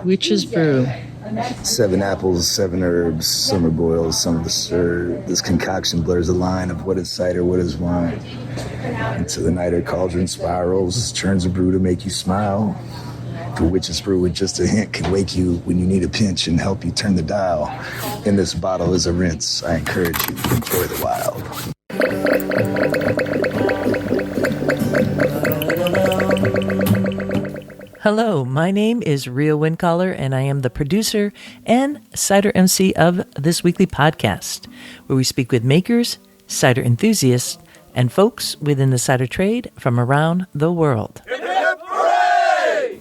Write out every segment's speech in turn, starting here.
Witch's Brew. 7 apples, 7 herbs, summer boils, some of the stir. This concoction blurs the line of what is cider, what is wine. Into the night her cauldron spirals, churns a brew to make you smile. The Witch's Brew with just a hint can wake you when you need a pinch and help you turn the dial. In this bottle is a rinse. I encourage you to enjoy the wild. Hello, my name is Rhea Windcaller, and I am the producer and cider MC of this weekly podcast, where we speak with makers, cider enthusiasts, and folks within the cider trade from around the world. Hip, hip, hooray!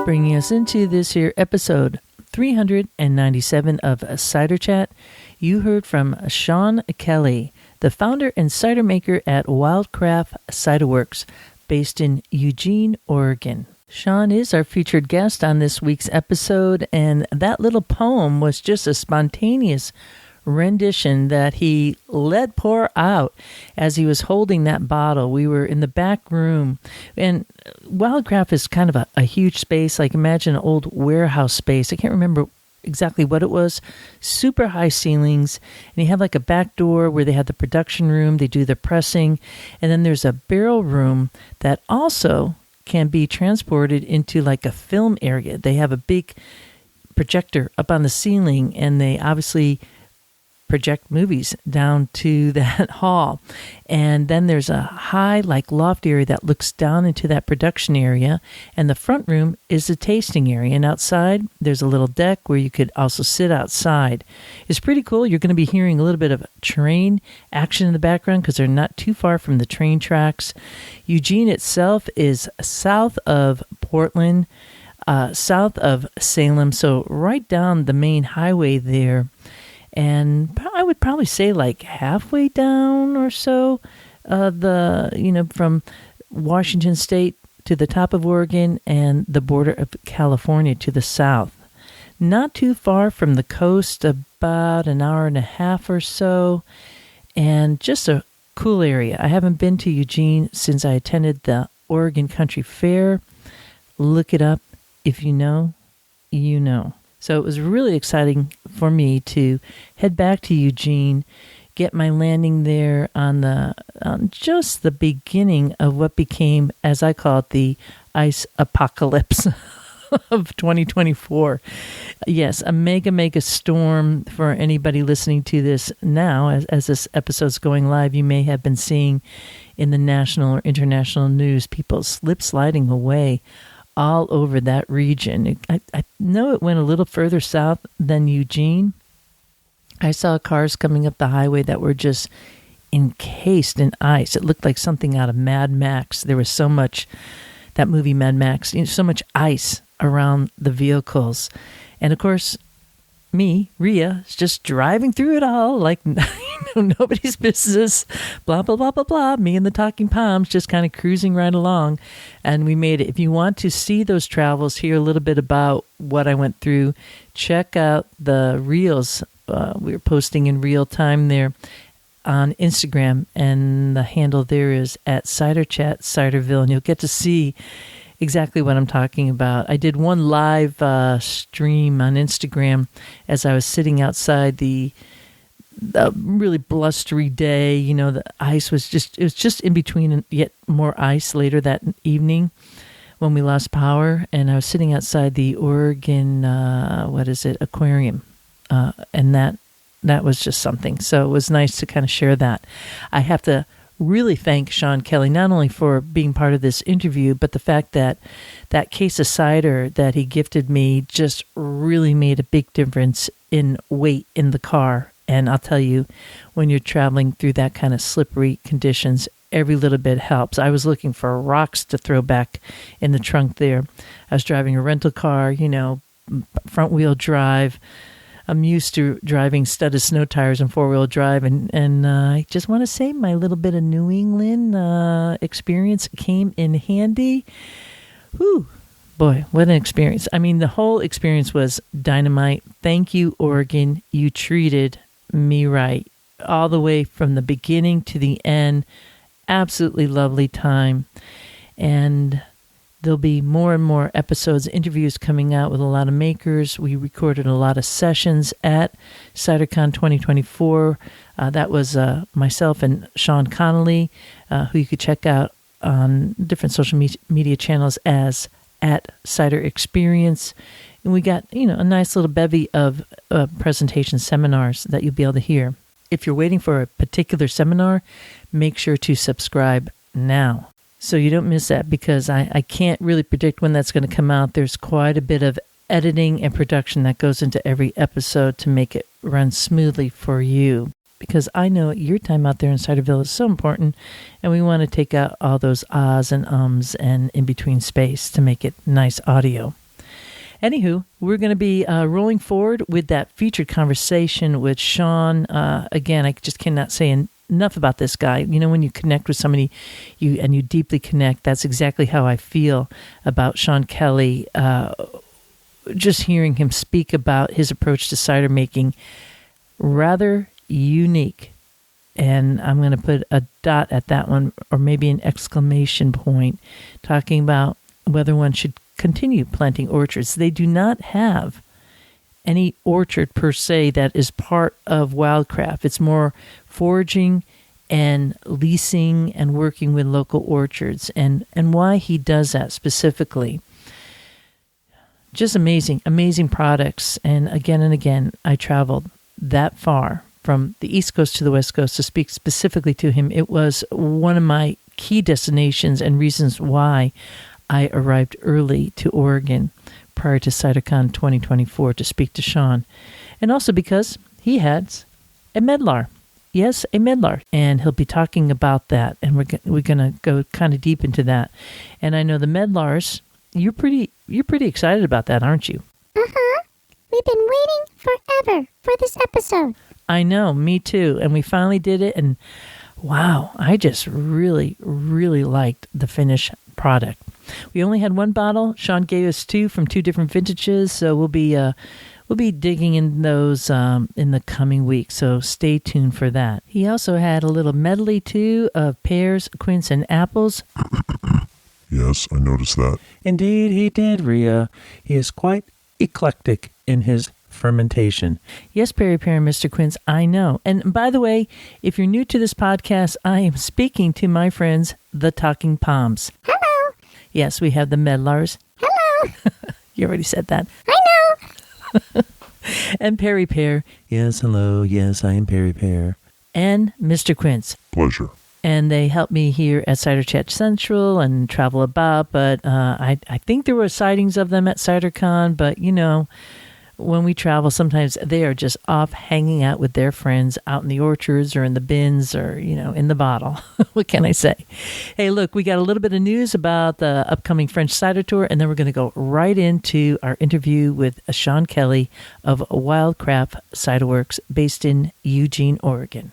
Bringing us into this here episode 397 of Cider Chat, you heard from Sean Kelly, the founder and cider maker at Wildcraft Cider Works, based in Eugene, Oregon. Sean is our featured guest on this week's episode, and that little poem was just a spontaneous rendition that he let pour out as he was holding that bottle. We were in the back room, and Wildcraft is kind of a huge space, like imagine an old warehouse space. I can't remember exactly what it was. Super high ceilings, and you have like a back door where they have the production room, they do the pressing, and then there's a barrel room that also can be transported into like a film area. They have a big projector up on the ceiling, and they obviously project movies down to that hall. And then there's a high like loft area that looks down into that production area, and the front room is the tasting area, and outside there's a little deck where you could also sit outside. It's pretty cool. You're going to be hearing a little bit of train action in the background because they're not too far from the train tracks. Eugene itself is south of Portland, south of Salem, so right down the main highway there. And I would probably say like halfway down or so, from Washington State to the top of Oregon and the border of California to the south. Not too far from the coast, about an hour and a half or so, and just a cool area. I haven't been to Eugene since I attended the Oregon Country Fair. Look it up. If you know, you know. So it was really exciting for me to head back to Eugene, get my landing there on just the beginning of what became, as I call it, the ice apocalypse of 2024. Yes, a mega storm for anybody listening to this now. As this episode's going live, you may have been seeing in the national or international news people sliding away all over that region. I know it went a little further south than Eugene. I saw cars coming up the highway that were just encased in ice. It looked like something out of Mad Max. There was so much, that movie Mad Max, so much ice around the vehicles. And of course, me, Rhea, is just driving through it all like nobody's business, blah, blah, blah, blah, blah. Me and the talking poms just kind of cruising right along. And we made it. If you want to see those travels, hear a little bit about what I went through, check out the reels. We were posting in real time there on Instagram, and the handle there is at Cider Chat Ciderville, and you'll get to see exactly what I'm talking about. I did one live stream on Instagram as I was sitting outside the really blustery day. The ice was it was just in between and yet more ice later that evening when we lost power. And I was sitting outside the Oregon, aquarium. And that was just something. So it was nice to kind of share that. I have to really thank Sean Kelly, not only for being part of this interview, but the fact that that case of cider that he gifted me just really made a big difference in weight in the car. And I'll tell you, when you're traveling through that kind of slippery conditions, every little bit helps. I was looking for rocks to throw back in the trunk there. I was driving a rental car, front wheel drive. I'm used to driving studded snow tires and four-wheel drive, and I just want to say my little bit of New England experience came in handy. Whew, boy, what an experience. I mean, the whole experience was dynamite. Thank you, Oregon. You treated me right all the way from the beginning to the end. Absolutely lovely time. And There'll be more and more episodes, interviews coming out with a lot of makers. We recorded a lot of sessions at CiderCon 2024. That was myself and Sean Connolly, who you could check out on different social media channels as at Cider Experience. And we got, a nice little bevy of presentation seminars that you'll be able to hear. If you're waiting for a particular seminar, make sure to subscribe now so you don't miss that, because I can't really predict when that's going to come out. There's quite a bit of editing and production that goes into every episode to make it run smoothly for you, because I know your time out there in Ciderville is so important, and we want to take out all those ahs and ums and in-between space to make it nice audio. Anywho, we're going to be rolling forward with that featured conversation with Sean. Again, I just cannot say enough about this guy. When you connect with somebody and you deeply connect, that's exactly how I feel about Sean Kelly. Just hearing him speak about his approach to cider making, rather unique. And I'm going to put a dot at that one, or maybe an exclamation point, talking about whether one should continue planting orchards. They do not have any orchard per se that is part of Wildcraft. It's more foraging and leasing and working with local orchards, and why he does that specifically. Just amazing products. And again, I traveled that far from the East Coast to the West Coast to speak specifically to him. It was one of my key destinations and reasons why I arrived early to Oregon prior to CiderCon 2024 to speak to Sean. And also because he has a Medlar. Yes, a Medlar. And he'll be talking about that. And we're going to go kind of deep into that. And I know the Medlars, you're pretty excited about that, aren't you? Uh-huh. We've been waiting forever for this episode. I know, me too. And we finally did it. And wow, I just really, really liked the finished product. We only had one bottle. Sean gave us two from two different vintages, so we'll be digging in those in the coming week. So stay tuned for that. He also had a little medley too of pears, quince, and apples. Yes, I noticed that. Indeed, he did, Rhea. He is quite eclectic in his fermentation. Yes, Pear, Mr. Quince, I know. And by the way, if you're new to this podcast, I am speaking to my friends, the Talking Poms. Hello. Yes, we have the Medlars. Hello. You already said that. I know. And Pear. Yes, hello. Yes, I am Pear. And Mr. Quince. Pleasure. And they helped me here at Cider Chat Central and travel about, but I think there were sightings of them at CiderCon, but when we travel, sometimes they are just off hanging out with their friends out in the orchards or in the bins or, in the bottle. What can I say? Hey, look, we got a little bit of news about the upcoming French Cider Tour, and then we're going to go right into our interview with Sean Kelly of Wildcraft Cider Works based in Eugene, Oregon.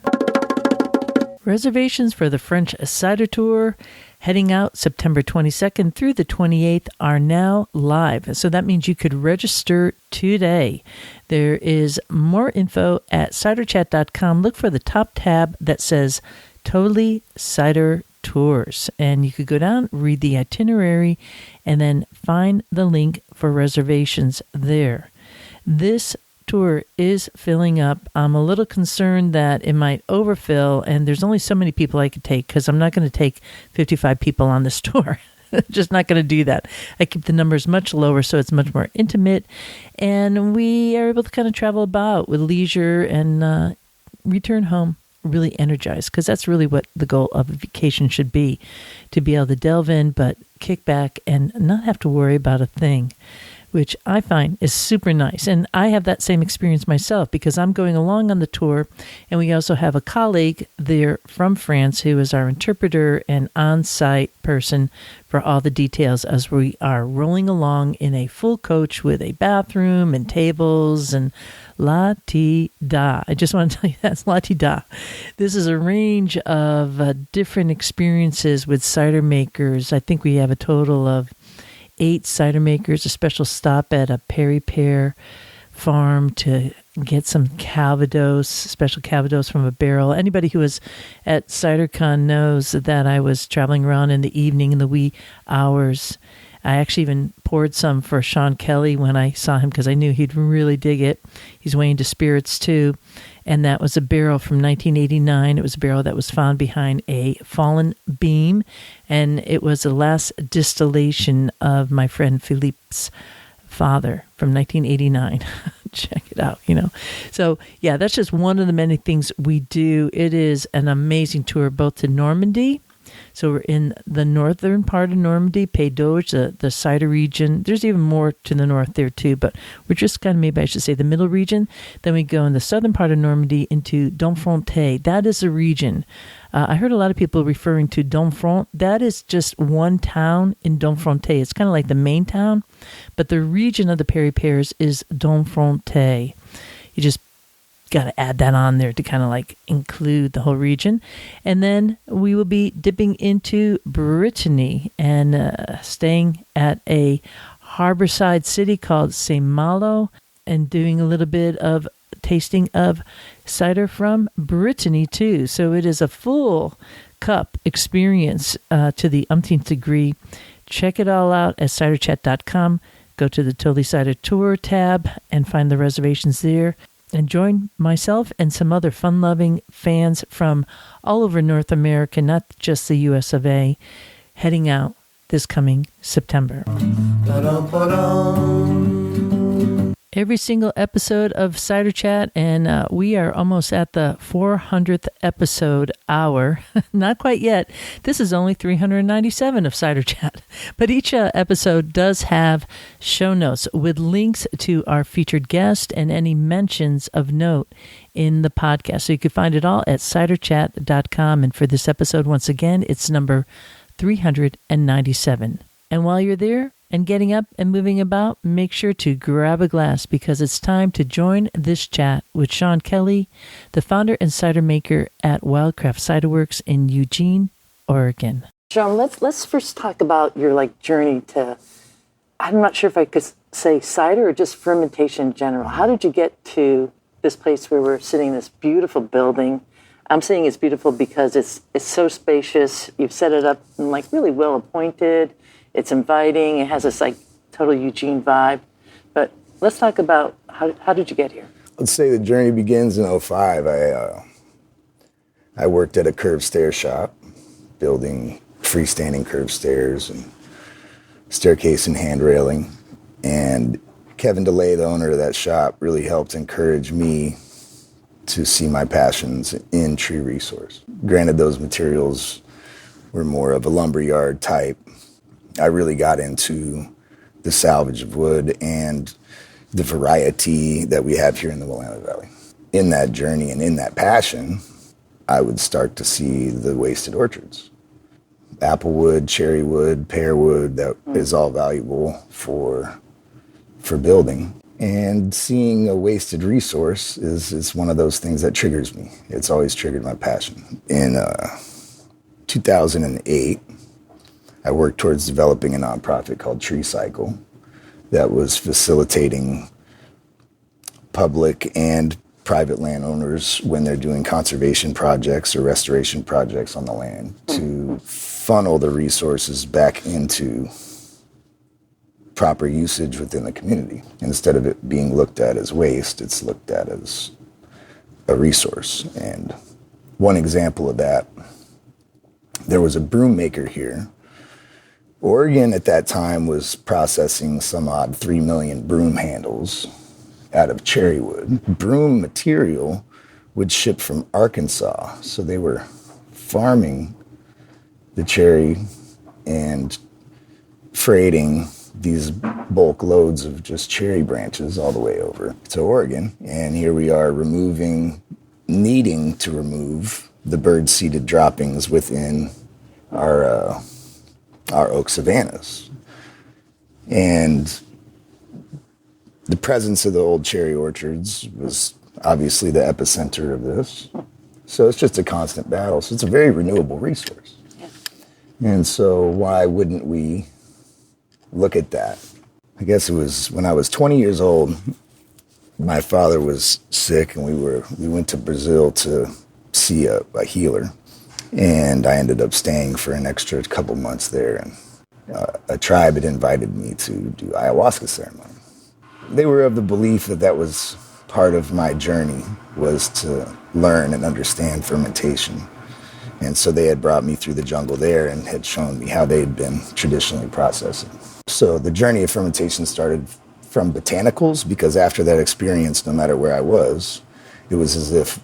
Reservations for the French Cider Tour heading out September 22nd through the 28th are now live. So that means you could register today. There is more info at ciderchat.com. Look for the top tab that says Totally Cider Tours. And you could go down, read the itinerary, and then find the link for reservations there. This tour is filling up. I'm a little concerned that it might overfill, and there's only so many people I could take because I'm not going to take 55 people on this tour. Just not going to do that. I keep the numbers much lower so it's much more intimate, and we are able to kind of travel about with leisure and return home really energized, because that's really what the goal of a vacation should be, to be able to delve in but kick back and not have to worry about a thing, which I find is super nice. And I have that same experience myself because I'm going along on the tour, and we also have a colleague there from France who is our interpreter and on-site person for all the details as we are rolling along in a full coach with a bathroom and tables and la-ti-da. I just want to tell you that's la-ti-da. This is a range of different experiences with cider makers. I think we have a total of 8 cider makers, a special stop at a pear farm to get some Calvados, special Calvados from a barrel. Anybody who was at CiderCon knows that I was traveling around in the evening in the wee hours I actually even poured some for Sean Kelly when I saw him because I knew he'd really dig it. He's way into spirits too. And that was a barrel from 1989. It was a barrel that was found behind a fallen beam. And it was the last distillation of my friend Philippe's father from 1989. Check it out, So, yeah, that's just one of the many things we do. It is an amazing tour, both to Normandy. So we're in the northern part of Normandy, Pays d'Auge, the cider region. There's even more to the north there too, but we're just kind of, maybe I should say, the middle region. Then we go in the southern part of Normandy into Domfronte. That is a region. I heard a lot of people referring to Domfront. That is just one town in Domfronte. It's kind of like the main town, but the region of the pears is Domfronte. You just got to add that on there to kind of like include the whole region. And then we will be dipping into Brittany and staying at a harborside city called Saint-Malo and doing a little bit of tasting of cider from Brittany too. So it is a full cup experience to the umpteenth degree. Check it all out at ciderchat.com. Go to the Totally Cider Tour tab and find the reservations there. And join myself and some other fun-loving fans from all over North America, not just the US of A, heading out this coming September. Every single episode of Cider Chat, and we are almost at the 400th episode hour. Not quite yet. This is only 397 of Cider Chat. But each episode does have show notes with links to our featured guest and any mentions of note in the podcast. So you can find it all at ciderchat.com. And for this episode, once again, it's number 397. And while you're there, and getting up and moving about, make sure to grab a glass because it's time to join this chat with Sean Kelly, the founder and cider maker at Wildcraft Cider Works in Eugene, Oregon. Sean, let's first talk about your journey to, I'm not sure if I could say cider or just fermentation in general. How did you get to this place where we're sitting in this beautiful building? I'm saying it's beautiful because it's so spacious. You've set it up and really well appointed. It's inviting. It has this total Eugene vibe. But let's talk about how did you get here? Let's say the journey begins in 2005. I worked at a curved stair shop, building freestanding curved stairs and staircase and hand railing. And Kevin DeLay, the owner of that shop, really helped encourage me to see my passions in tree resource. Granted, those materials were more of a lumberyard type. I really got into the salvage of wood and the variety that we have here in the Willamette Valley. In that journey and in that passion, I would start to see the wasted orchards. Apple wood, cherry wood, pear wood, that is all valuable for building. And seeing a wasted resource is one of those things that triggers me. It's always triggered my passion. In 2008, I worked towards developing a nonprofit called Tree Cycle that was facilitating public and private landowners when they're doing conservation projects or restoration projects on the land to funnel the resources back into proper usage within the community. Instead of it being looked at as waste, it's looked at as a resource. And one example of that, there was a broom maker here. Oregon at that time was processing some odd 3 million broom handles out of cherry wood. Broom material would ship from Arkansas, so they were farming the cherry and freighting these bulk loads of just cherry branches all the way over to Oregon. And here we are needing to remove the bird-seeded droppings within our oak savannas. And the presence of the old cherry orchards was obviously the epicenter of this. So it's just a constant battle. So it's a very renewable resource. Yeah. And so why wouldn't we look at that? I guess it was when I was 20 years old, my father was sick and we went to Brazil to see a healer. And I ended up staying for an extra couple months there. And a tribe had invited me to do ayahuasca ceremony. They were of the belief that that was part of my journey, was to learn and understand fermentation. And so they had brought me through the jungle there and had shown me how they had been traditionally processing. So the journey of fermentation started from botanicals, because after that experience, no matter where I was, it was as if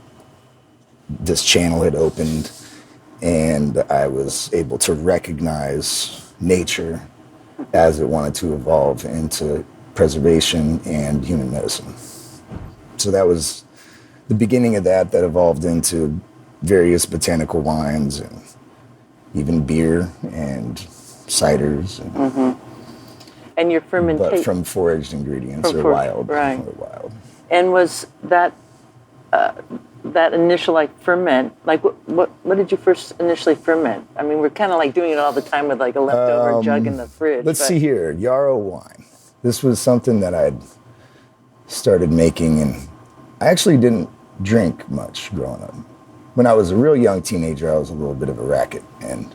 this channel had opened and I was able to recognize nature as it wanted to evolve into preservation and human medicine. So that was the beginning of that evolved into various botanical wines and even beer and ciders. And, and your fermentation, but from foraged ingredients wild. Right. Or wild. And was that that initial like ferment, like what did you first initially ferment? I mean, we're kind of like doing it all the time with like a leftover jug in the fridge. Let's see here, yarrow wine. This was something that I'd started making, and I actually didn't drink much growing up. When I was a real young teenager, I was a little bit of a racket, and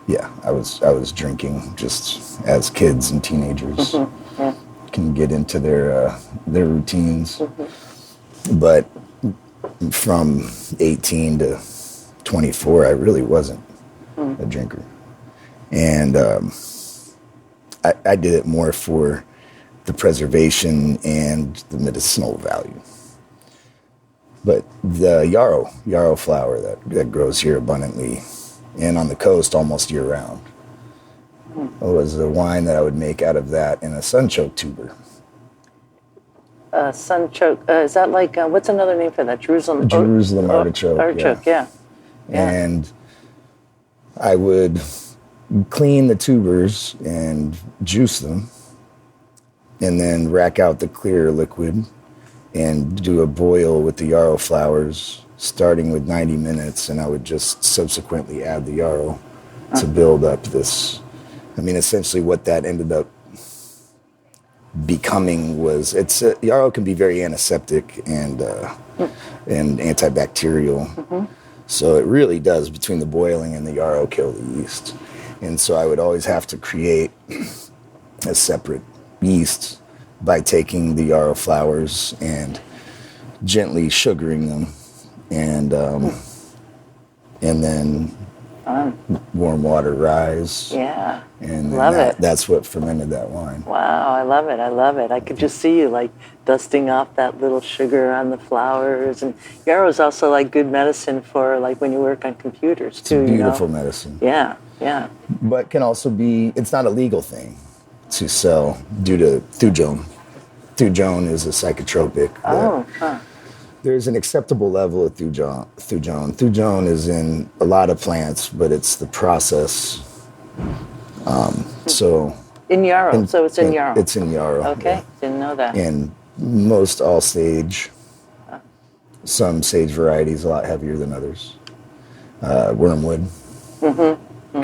yeah, I was drinking just as kids and teenagers can get into their routines. But from 18 to 24, I really wasn't a drinker, and I did it more for the preservation and the medicinal value. But the yarrow flower that grows here abundantly and on the coast almost year round was the wine that I would make out of that in a sunchoke tuber. Sunchoke, is that like, what's another name for that? Jerusalem artichoke. Artichoke, yeah. And I would clean the tubers and juice them and then rack out the clear liquid and do a boil with the yarrow flowers, starting with 90 minutes, and I would just subsequently add the yarrow to build up this. I mean, essentially what that ended up becoming was, yarrow can be very antiseptic and antibacterial. So it really does, between the boiling and the yarrow, kill the yeast. And so I would always have to create a separate yeast by taking the yarrow flowers and gently sugaring them, and then warm water rise. Yeah, and love it. That's what fermented that wine. Wow, I love it. I love it. I could just see you like dusting off that little sugar on the flowers. And yarrow is also like good medicine for like when you work on computers too. It's beautiful medicine. Yeah, yeah. But can also be, it's not a legal thing to sell due to thujone. Thujone is a psychotropic. There's an acceptable level of thujone. Thujone is in a lot of plants, but it's the process. So in yarrow, so it's in yarrow. It's in yarrow. Okay, yeah. didn't know that. And most all sage. Some sage varieties a lot heavier than others. Wormwood,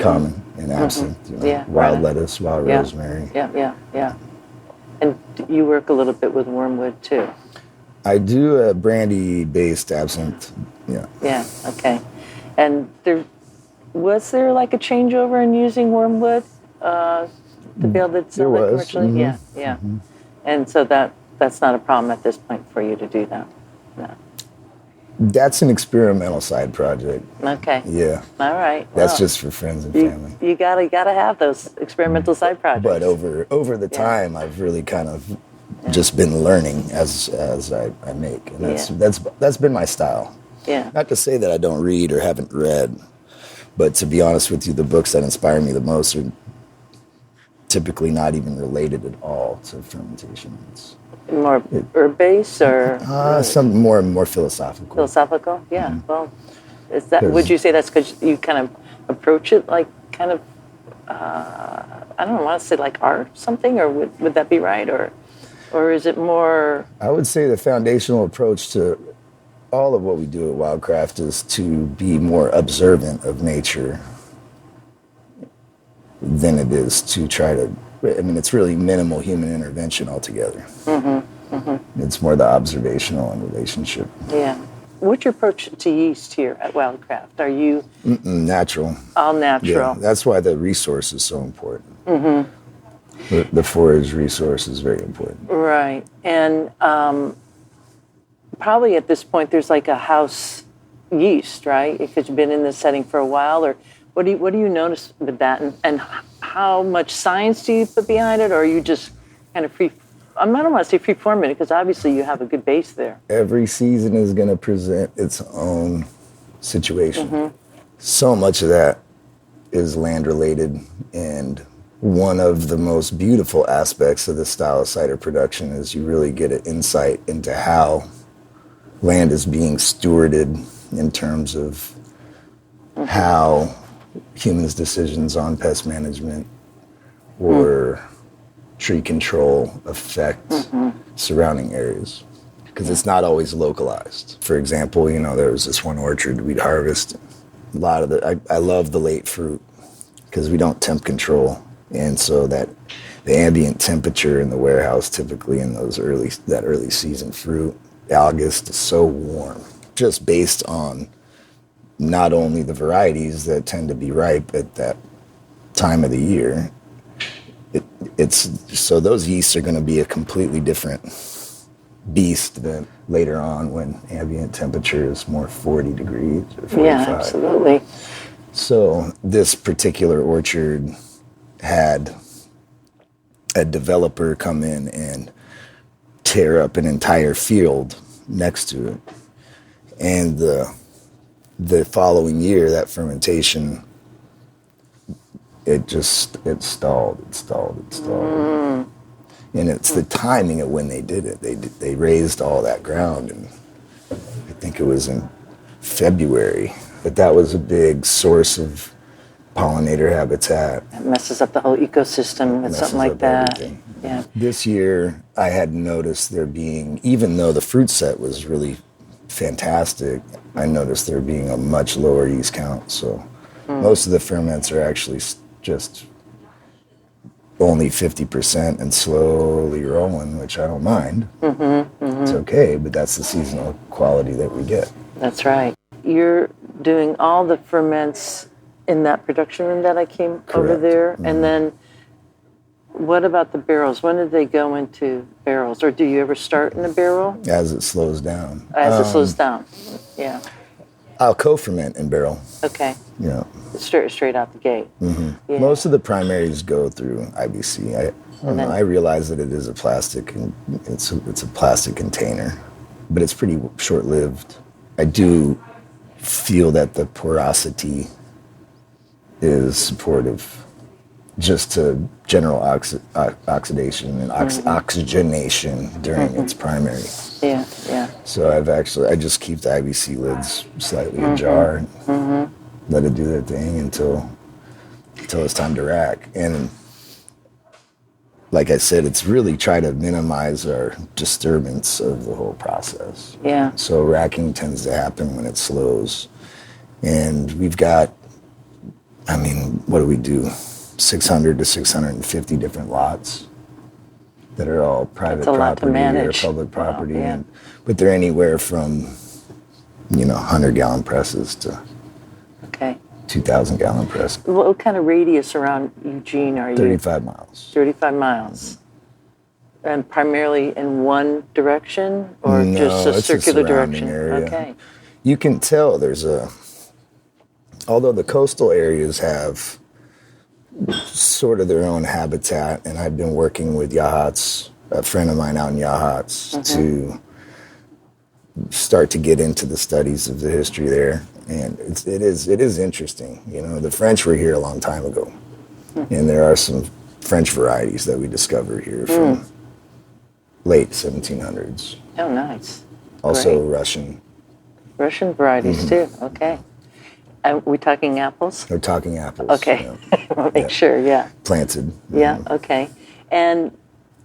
common and absinthe. Wild lettuce, wild rosemary. Yeah. And you work a little bit with wormwood too. I do a brandy-based absinthe. Yeah. Yeah. Okay. And was there like a changeover in using wormwood to be able to sell it commercially? Yeah. And so that's not a problem at this point for you to do that. No. That's an experimental side project. Okay. Yeah. All right. That's just for friends and family. You gotta have those experimental side projects. But over the time, I've really kind of just been learning as I make, and that's been my style. Yeah. Not to say that I don't read or haven't read, but to be honest with you, the books that inspire me the most are typically not even related at all to fermentation. It's more herb-based or some more philosophical. Philosophical, yeah. Well, is that? Would you say that's because you kind of approach it like kind of? I don't want to say like art something, or would that be right, or is it more? I would say the foundational approach to all of what we do at Wildcraft is to be more observant of nature than it is to try to. I mean, it's really minimal human intervention altogether. It's more the observational and relationship. Yeah. What's your approach to yeast here at Wildcraft? Are you natural? All natural. Yeah, that's why the resource is so important. The forage resource is very important. Right. And probably at this point there's like a house yeast, right? Because you've been in this setting for a while, or what do you notice with that, and how much science do you put behind it, or are you just kind of free? I don't want to say free forming because obviously you have a good base there. Every season is going to present its own situation. So much of that is land related, and one of the most beautiful aspects of this style of cider production is you really get an insight into how land is being stewarded in terms of how humans' decisions on pest management or tree control affect surrounding areas, because it's not always localized. For example, there was this one orchard we'd harvest. A lot of I love the late fruit because we don't temp control, and so that the ambient temperature in the warehouse, typically in that early season fruit, August is so warm, just based on not only the varieties that tend to be ripe at that time of the year. So those yeasts are going to be a completely different beast than later on when ambient temperature is more 40 degrees or 45. Yeah, absolutely. So this particular orchard had a developer come in and tear up an entire field next to it. And the following year, that fermentation, it stalled. And it's the timing of when they did it. They raised all that ground, and I think it was in February. But that was a big source of pollinator habitat. It messes up the whole ecosystem with something like that. Everything. Yeah. This year, I had noticed there being, even though the fruit set was really fantastic, I noticed there being a much lower yeast count. So most of the ferments are actually just only 50% and slowly rolling, which I don't mind. It's okay, but that's the seasonal quality that we get. That's right. You're doing all the ferments in that production room that I came over there, and then what about the barrels? When did they go into barrels, or do you ever start in a barrel? As it slows down. As it slows down, yeah. I'll co-ferment in barrel. Okay. Yeah. Straight out the gate. Yeah. Most of the primaries go through IBC. I realize that it is a plastic, and it's a plastic container, but it's pretty short-lived. I do feel that the porosity is supportive just to general oxidation and oxygenation during its primary. Yeah, yeah. So I just keep the IBC lids slightly ajar and let it do their thing until it's time to rack. And like I said, it's really try to minimize our disturbance of the whole process. Yeah. So racking tends to happen when it slows. And we've got, what do we do? 600 to 650 different lots that are all private property or public property. Wow, yeah. But they're anywhere from, 100-gallon presses to 2,000-gallon presses. What kind of radius around Eugene are you? 35 miles. 35 miles. And primarily in one direction, or No, just a it's circular surrounding direction? area. Okay. You can tell although the coastal areas have sort of their own habitat, and I've been working with Yachats, a friend of mine out in Yachats, to start to get into the studies of the history there. And it is interesting. The French were here a long time ago, and there are some French varieties that we discovered here from late 1700s. Oh, nice. Also Great. Russian varieties too. Okay. Are we talking apples? We're talking apples. Okay. Make sure, yeah. Planted. Yeah, okay. And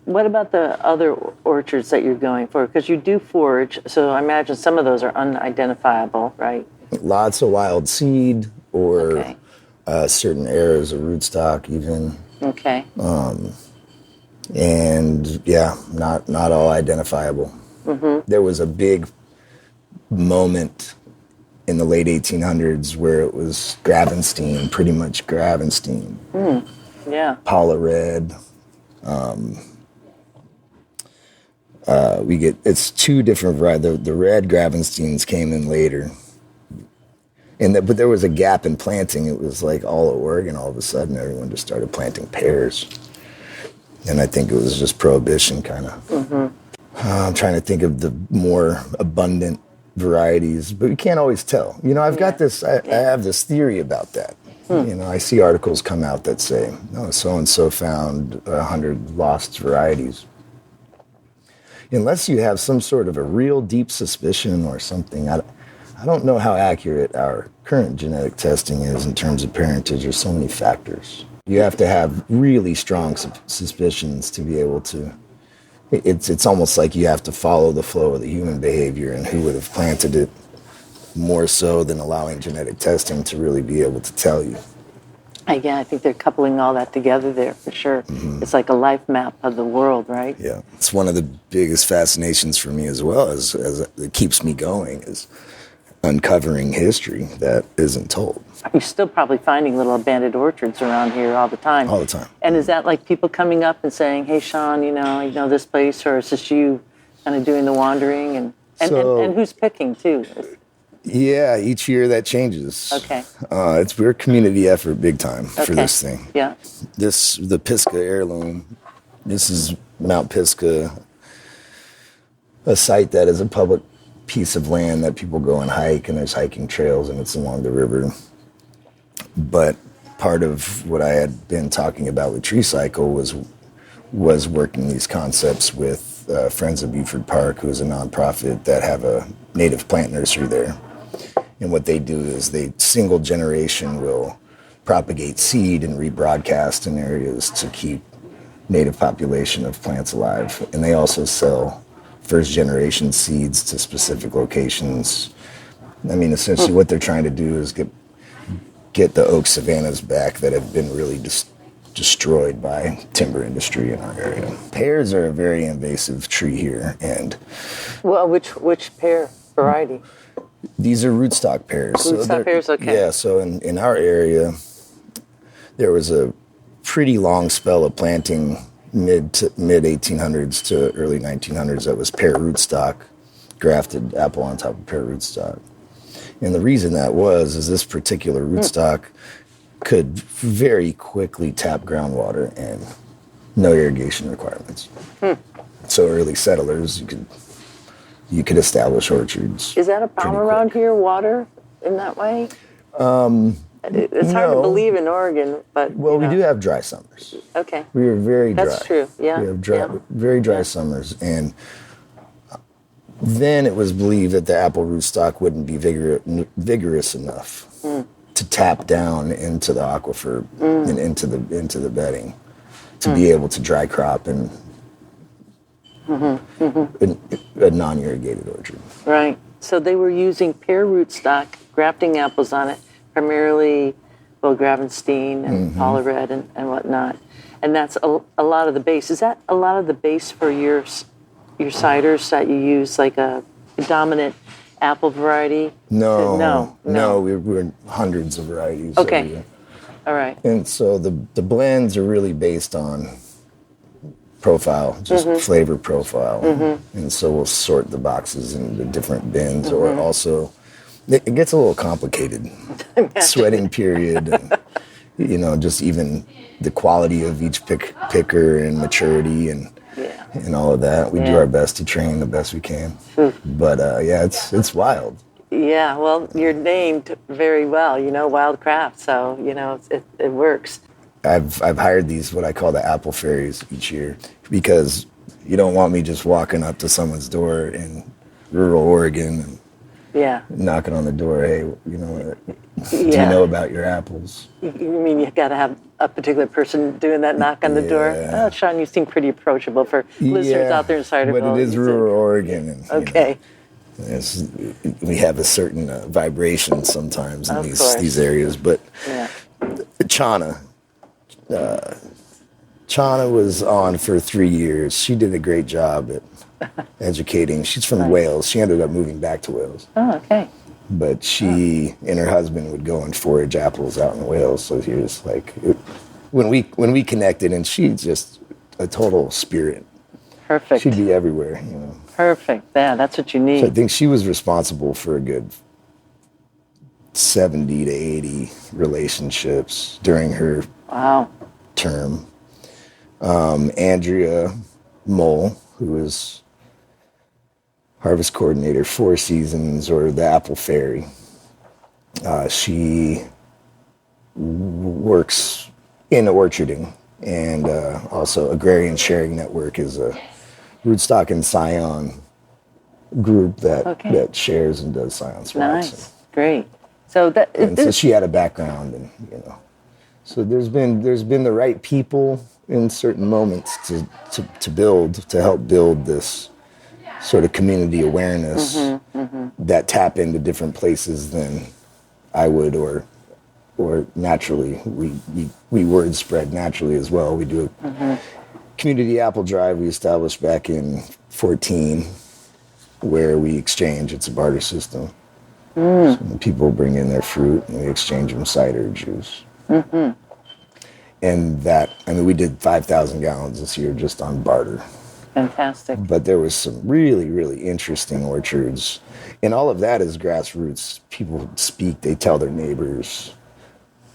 what about the other orchards that you're going for? Because you do forage, so I imagine some of those are unidentifiable, right? Lots of wild seed or certain areas of rootstock even. Okay. And yeah, not all identifiable. There was a big moment in the late 1800s where it was Gravenstein, pretty much Gravenstein. Yeah. Paula Red. It's two different varieties. The red Gravensteins came in later. But there was a gap in planting. It was like all of Oregon, all of a sudden, everyone just started planting pears. And I think it was just prohibition, kind of. Mm-hmm. I'm trying to think of the more abundant varieties, but you can't always tell. I've got this, I have this theory about that. I see articles come out that say, so-and-so found 100 lost varieties. Unless you have some sort of a real deep suspicion or something, I don't know how accurate our current genetic testing is in terms of parentage. There's so many factors. You have to have really strong suspicions to be able to. It's almost like you have to follow the flow of the human behavior and who would have planted it more so than allowing genetic testing to really be able to tell you. Yeah, I think they're coupling all that together there for sure. Mm-hmm. It's like a life map of the world, right? Yeah, it's one of the biggest fascinations for me as well, as it keeps me going, is uncovering history that isn't told. You're still probably finding little abandoned orchards around here all the time. All the time. And is that like people coming up and saying, hey, Sean, I know this place, or is this you kind of doing the wandering? And who's picking, too? Yeah, each year that changes. Okay. We're a community effort big time for this thing. Yeah. The Pisgah heirloom, this is Mount Pisgah, a site that is a public piece of land that people go and hike, and there's hiking trails, and it's along the river. But part of what I had been talking about with Tree Cycle was working these concepts with Friends of Beaufort Park, who is a nonprofit that have a native plant nursery there. And what they do is they single generation will propagate seed and rebroadcast in areas to keep native population of plants alive. And they also sell first generation seeds to specific locations. I mean, essentially what they're trying to do is get the oak savannas back that have been really destroyed by timber industry in our area. Pears are a very invasive tree here, and which pear variety? These are rootstock pears. Rootstock pears, okay. Yeah, so in our area, there was a pretty long spell of planting mid 1800s to early 1900s that was pear rootstock, grafted apple on top of pear rootstock. And the reason that is this particular rootstock could very quickly tap groundwater and no irrigation requirements. So early settlers, you could establish orchards. Is that a problem around here, water in that way? It's hard to believe in Oregon, but... Well, we do have dry summers. Okay. We are very dry. That's true, yeah. We have very dry summers, and then it was believed that the apple rootstock wouldn't be vigorous enough to tap down into the aquifer and into the bedding to be able to dry crop and a non-irrigated orchard. Right. So they were using pear rootstock, grafting apples on it, primarily, Gravenstein and Paula Red and whatnot. And that's a lot of the base. Is that a lot of the base for your ciders, that you use like a dominant apple variety? No. We're hundreds of varieties. Okay. All right. And so the blends are really based on profile, just flavor profile. And so we'll sort the boxes into different bins, or also it gets a little complicated. Sweating period, and, just even the quality of each picker and maturity and all of that. We do our best to train the best we can. But it's wild. Yeah, well, you're named very well, Wildcraft, so, it works. I've hired these, what I call the apple fairies, each year, because you don't want me just walking up to someone's door in rural Oregon and knocking on the door, hey, do you know about your apples? You mean you got to have a particular person doing that knock on the door? Oh, Sean, you seem pretty approachable for listeners out there in Ciderville. But it is rural Oregon. And, okay. We have a certain vibration sometimes in these areas. But Chana was on for 3 years. She did a great job at educating. She's from Wales. She ended up moving back to Wales. Oh, okay. But she and her husband would go and forage apples out in Wales. So he was like, when we connected, and she's just a total spirit. Perfect. She'd be everywhere, you know. Perfect. Yeah, that's what you need. So I think she was responsible for a good 70 to 80 relationships during her term. Andrea Mole, who was harvest coordinator 4 seasons, or the Apple Fairy. She works in orcharding, and also Agrarian Sharing Network is a rootstock and scion group that shares and does scion swaps. Nice, great. So so she had a background, and you know, so there's been the right people in certain moments to help build this sort of community awareness that tap into different places than I would, or naturally we word spread naturally as well. We do a community apple drive we established back in 2014, where we exchange. It's a barter system. So people bring in their fruit and we exchange them cider juice. And that, I mean, we did 5,000 gallons this year just on barter. Fantastic. But there was some really, really interesting orchards. And all of that is grassroots. People speak, they tell their neighbors.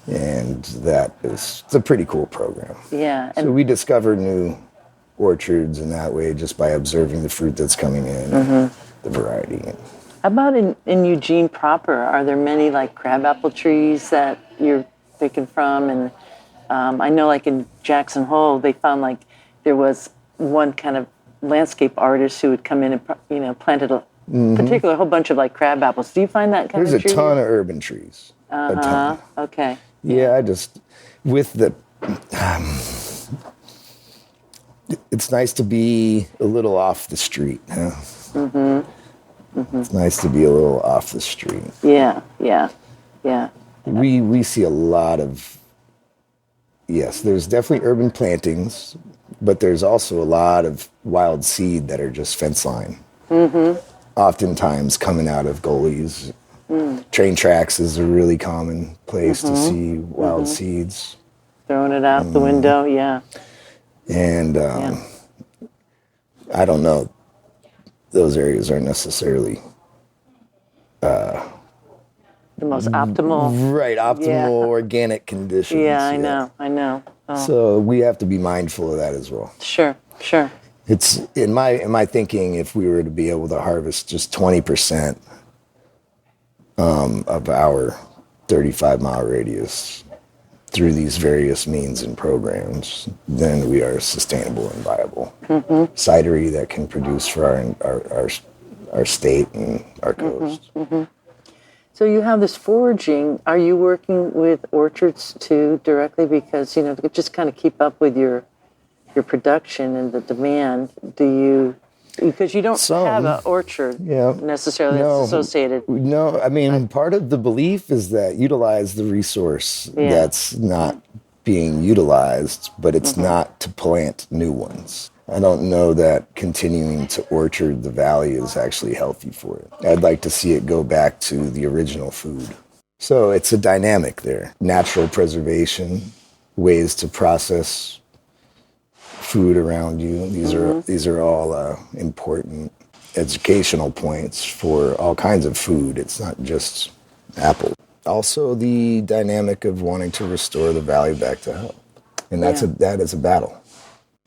And it's a pretty cool program. Yeah. So we discover new orchards in that way just by observing the fruit that's coming in, the variety. How about in Eugene proper? Are there many like crabapple trees that you're picking from? And I know like in Jackson Hole, they found like there was one kind of landscape artist who would come in and, you know, planted a particular whole bunch of like crab apples. Do you find that kind of tree? There's a ton of urban trees. A ton. Okay. Yeah, I just, with the, it's nice to be a little off the street. Huh? It's nice to be a little off the street. Yeah. We see a lot of, yes, there's definitely urban plantings, but there's also a lot of wild seed that are just fence line. Oftentimes coming out of gullies. Train tracks is a really common place to see wild seeds. Throwing it out the window, yeah. And I don't know, those areas aren't necessarily the most optimal. Right, optimal organic conditions. Yeah, I know. Oh. So we have to be mindful of that as well. Sure. It's in my thinking, if we were to be able to harvest just 20% of our 35-mile radius through these various means and programs, then we are sustainable and viable. Cidery that can produce for our state and our coast. So you have this foraging. Are you working with orchards too directly? Because, you know, to just kind of keep up with your production and the demand, because you don't have an orchard necessarily that's associated. No, I mean, part of the belief is that utilize the resource that's not being utilized, but it's not to plant new ones. I don't know that continuing to orchard the valley is actually healthy for it. I'd like to see it go back to the original food. So it's a dynamic there. Natural preservation, ways to process food around you. These are all important educational points for all kinds of food. It's not just apple. Also the dynamic of wanting to restore the valley back to health. And that is a battle.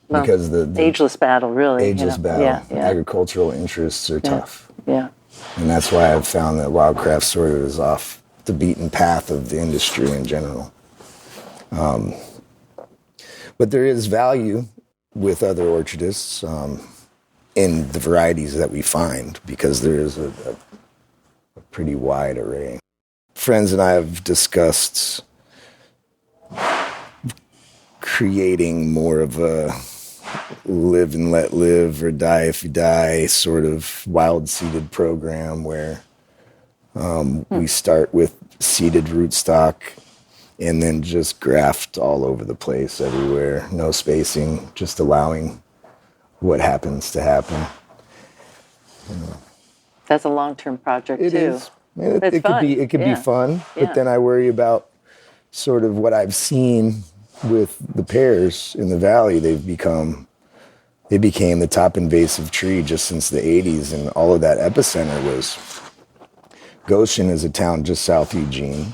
Well, because the ageless battle, really. Ageless battle. Agricultural interests are tough. Yeah. And that's why I've found that Wildcraft sort of is off the beaten path of the industry in general. But there is value with other orchardists in the varieties that we find, because there is a pretty wide array. Friends and I have discussed creating more of a live and let live, or die if you die sort of wild seeded program where we start with seeded rootstock and then just graft all over the place everywhere. No spacing, just allowing what happens to happen. That's a long-term project, it too. Is. It could be fun, but then I worry about sort of what I've seen with the pears in the valley, they became the top invasive tree just since the 80s, and all of that epicenter was Goshen is a town just south of Eugene,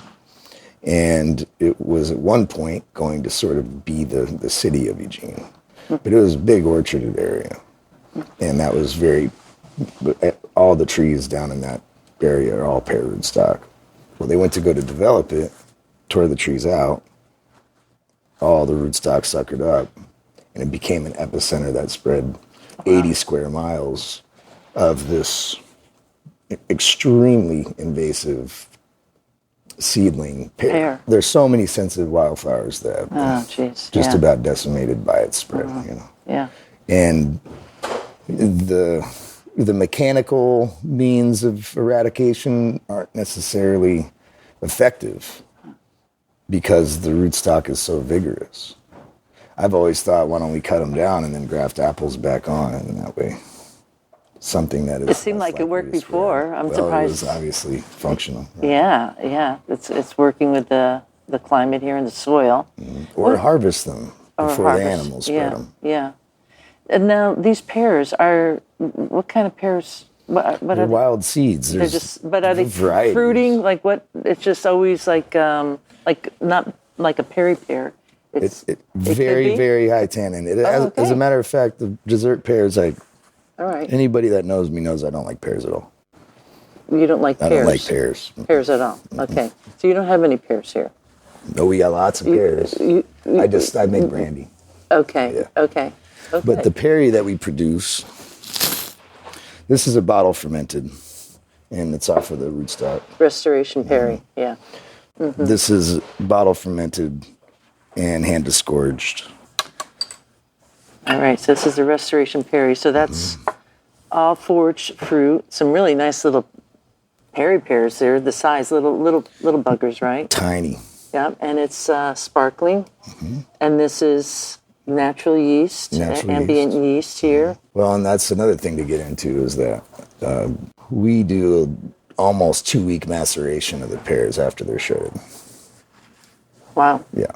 and it was at one point going to sort of be the city of Eugene, but it was a big orcharded area, and that was all the trees down in that area are all pear rootstock. Well, they went to go to develop it, tore the trees out, all the rootstock suckered up, and it became an epicenter that spread 80 square miles of this extremely invasive seedling pear. There's so many sensitive wildflowers that just about decimated by its spread, Yeah. And the mechanical means of eradication aren't necessarily effective because the rootstock is so vigorous. I've always thought, why don't we cut them down and then graft apples back on, and that way something that is... It seemed like it worked before. I'm surprised. It was obviously functional. Right? Yeah. It's working with the climate here and the soil. Or harvest them before the animals spread them. Yeah. And now these pears are, what kind of pears? What They're are they? wild seeds. But are they varieties. fruiting? Like what? It's just always like not like a peri pear. It's very, very high tannin. As a matter of fact, the dessert pears, all right. Anybody that knows me knows I don't like pears at all. You don't like pears? I don't like pears. Pears at all. Okay. So you don't have any pears here? No, we got lots of pears. I make brandy. Okay. Yeah. Okay. But the perry that we produce, this is a bottle fermented, and it's off of the rootstock. Restoration perry, yeah. Mm-hmm. This is bottle fermented and hand disgorged. All right, so this is the restoration perry. So that's all foraged fruit. Some really nice little perry pears there. The size, little buggers, right? Tiny. Yep, and it's sparkling. Mm-hmm. And this is natural yeast, ambient yeast here. Well, and that's another thing to get into is that we do almost 2-week maceration of the pears after they're shredded. Wow. Yeah.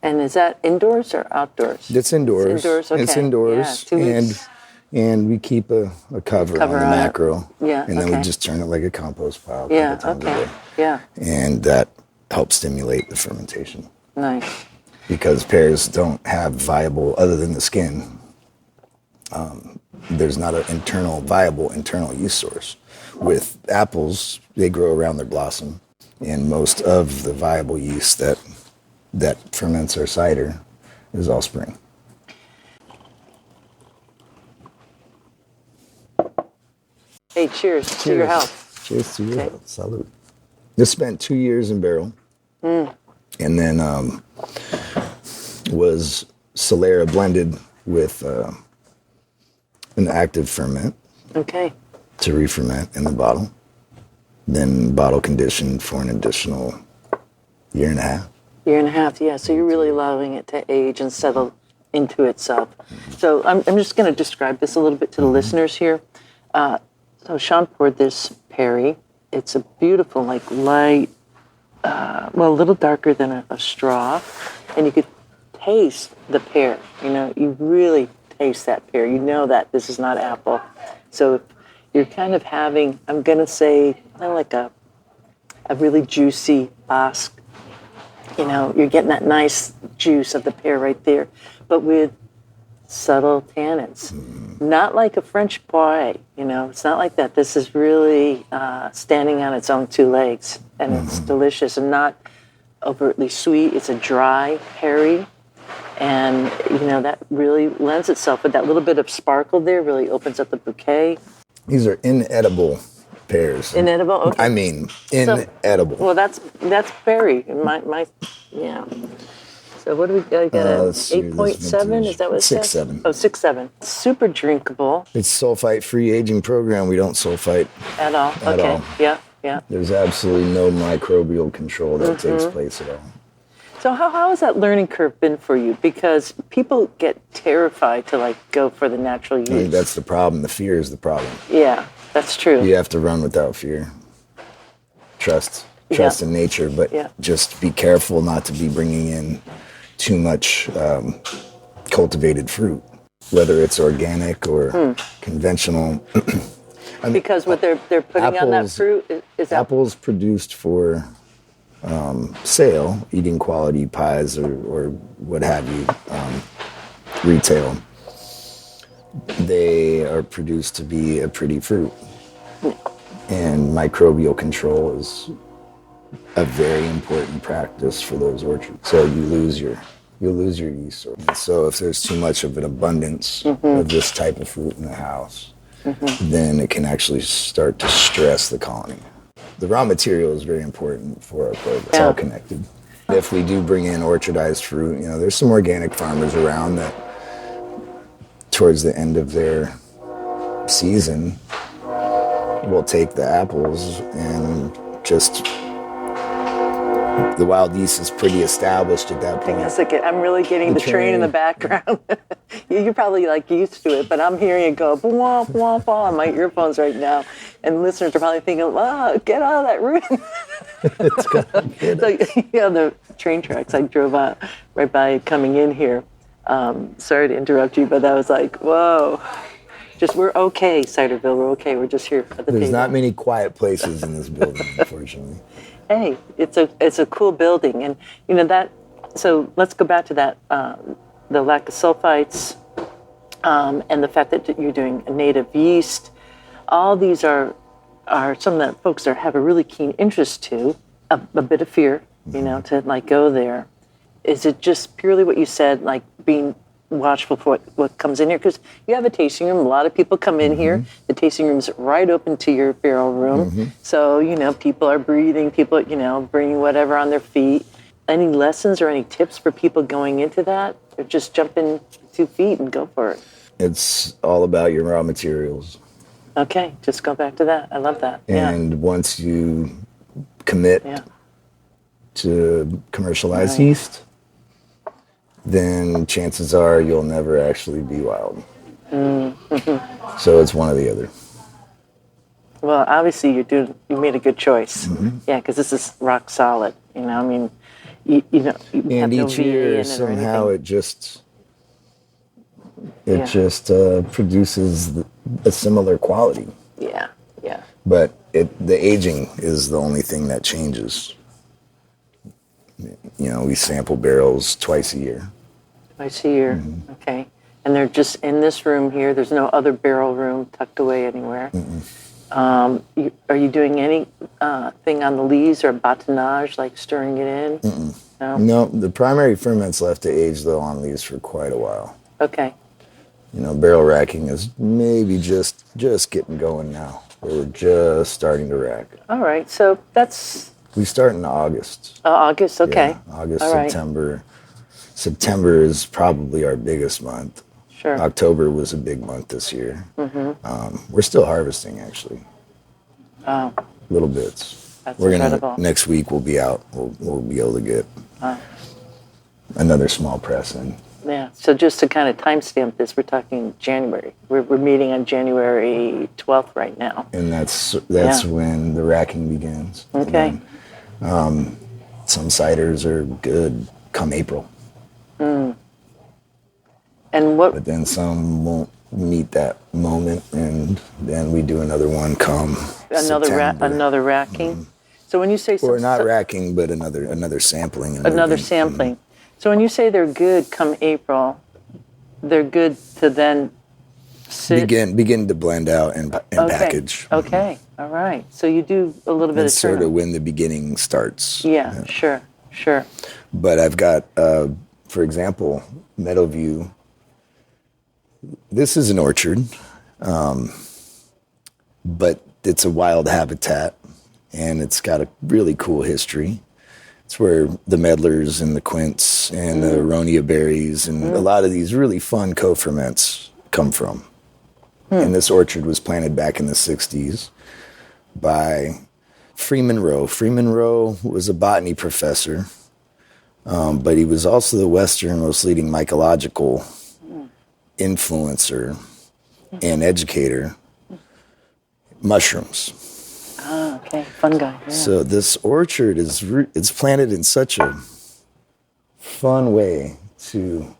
And is that indoors or outdoors? It's indoors. It's indoors, okay. It's indoors. Yeah, 2 weeks. And we keep a cover on the macro. Yeah, and then we just turn it like a compost pile. Yeah, okay. Yeah. And that helps stimulate the fermentation. Nice. Because pears don't have viable, other than the skin, there's not an viable internal yeast source. With apples, they grow around their blossom, and most of the viable yeast that ferments our cider is all spring. Hey, cheers to your health. Cheers to your health. Salud. This spent 2 years in barrel, and then was Solera blended with an active ferment. Okay. To re-ferment in the bottle. Then bottle conditioned for an additional year and a half. Year and a half, yeah. So you're really allowing it to age and settle into itself. So I'm just going to describe this a little bit to the listeners here. So Sean poured this perry. It's a beautiful, like light, a little darker than a straw. And you could taste the pear. You really taste that pear. You know that this is not apple. So you're kind of having, I'm going to say, kind of like a really juicy bosque. You're getting that nice juice of the pear right there, but with subtle tannins. Not like a French poire, it's not like that. This is really standing on its own 2 legs, and it's delicious and not overtly sweet. It's a dry perry, and, that really lends itself with that little bit of sparkle there, really opens up the bouquet. These are inedible pears. Inedible? Okay. I mean, inedible. Well, that's berry. Yeah. So what do we got? 8.7? Is that what it says? 6.7. Oh, 6.7. Super drinkable. It's sulfite-free aging program. We don't sulfite at all. At all. Yeah. There's absolutely no microbial control that takes place at all. So how has that learning curve been for you? Because people get terrified to go for the natural yeast. I think that's the problem. The fear is the problem. Yeah, that's true. You have to run without fear. Trust in nature, but just be careful not to be bringing in too much cultivated fruit, whether it's organic or conventional. Because what they're putting on that fruit is that apples produced for sale, eating quality pies or what have you, retail. They are produced to be a pretty fruit, and microbial control is a very important practice for those orchards. So you'll lose your yeast. And so if there's too much of an abundance of this type of fruit in the house, then it can actually start to stress the colony. The raw material is very important for our program. It's all connected. If we do bring in orchardized fruit, there's some organic farmers around that towards the end of their season will take the apples and just... The wild yeast is pretty established at that point. I'm really getting the train in the background. You're probably used to it, but I'm hearing it go womp womp on my earphones right now, and listeners are probably thinking, "Wow, get out of that room!" It's the train tracks I drove out right by coming in here. Sorry to interrupt you, but I was like, "Whoa." We're okay, Ciderville. We're okay. We're just here at the table. There's not many quiet places in this building, unfortunately. Hey, it's a cool building, and that. So let's go back to that. The lack of sulfites, and the fact that you're doing a native yeast. All these are some that folks have a really keen interest to. A bit of fear, to go there. Is it just purely what you said, like being watchful for what comes in here? Because you have a tasting room. A lot of people come in here. The tasting room's right open to your barrel room. So, people are breathing, people, bringing whatever on their feet. Any lessons or any tips for people going into that? Or just jump in 2 feet and go for it? It's all about your raw materials. Okay, just go back to that. I love that. And once you commit to commercialized yeast, then chances are you'll never actually be wild. So it's one or the other. Well, obviously you made a good choice. Yeah, because this is rock solid. You have and no each VA year in it somehow or it just produces a similar quality. Yeah. But the aging is the only thing that changes. We sample barrels twice a year. Twice a year, okay. And they're just in this room here. There's no other barrel room tucked away anywhere. Are you doing any thing on the lees or botanage, like stirring it in? No, the primary ferment's left to age, though, on lees for quite a while. Okay. Barrel racking is maybe just getting going now. We're just starting to rack. All right, so that's... We start in August. August, okay. Yeah, August, all right. September. September is probably our biggest month. Sure. October was a big month this year. We're still harvesting, actually. Oh. Little bits. That's We're incredible. Next week we'll be out. We'll be able to get another small press in. Yeah, so just to kind of timestamp this, we're talking January. We're meeting on January 12th right now. And that's when the racking begins. Okay. And then, some ciders are good come April. But then some won't meet that moment, and then we do another one come September. Another racking. So when you say or not racking, but another sampling. Another sampling. So when you say they're good come April, they're good to then sit? Begin to blend out and package. Okay, all right. So you do a little bit of sort of when the beginning starts. Yeah, sure. But I've got, for example, Meadowview. This is an orchard, but it's a wild habitat, and it's got a really cool history. It's where the medlars and the quince and the aronia berries and a lot of these really fun co-ferments come from. And this orchard was planted back in the 60s by Freeman Rowe. Freeman Rowe was a botany professor, but he was also the westernmost leading mycological influencer and educator. Mushrooms. Ah, okay. Fun guy. Yeah. So this orchard it's planted in such a fun way to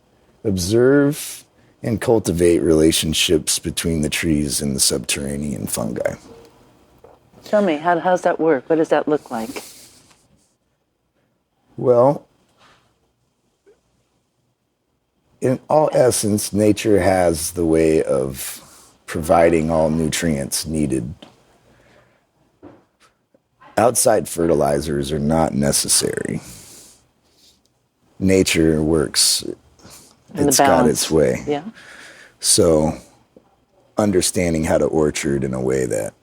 observe and cultivate relationships between the trees and the subterranean fungi. Tell me, how's that work? What does that look like? Well, in all essence, nature has the way of providing all nutrients needed. Outside fertilizers are not necessary. Nature works. It's got its way. Yeah. So understanding how to orchard in a way that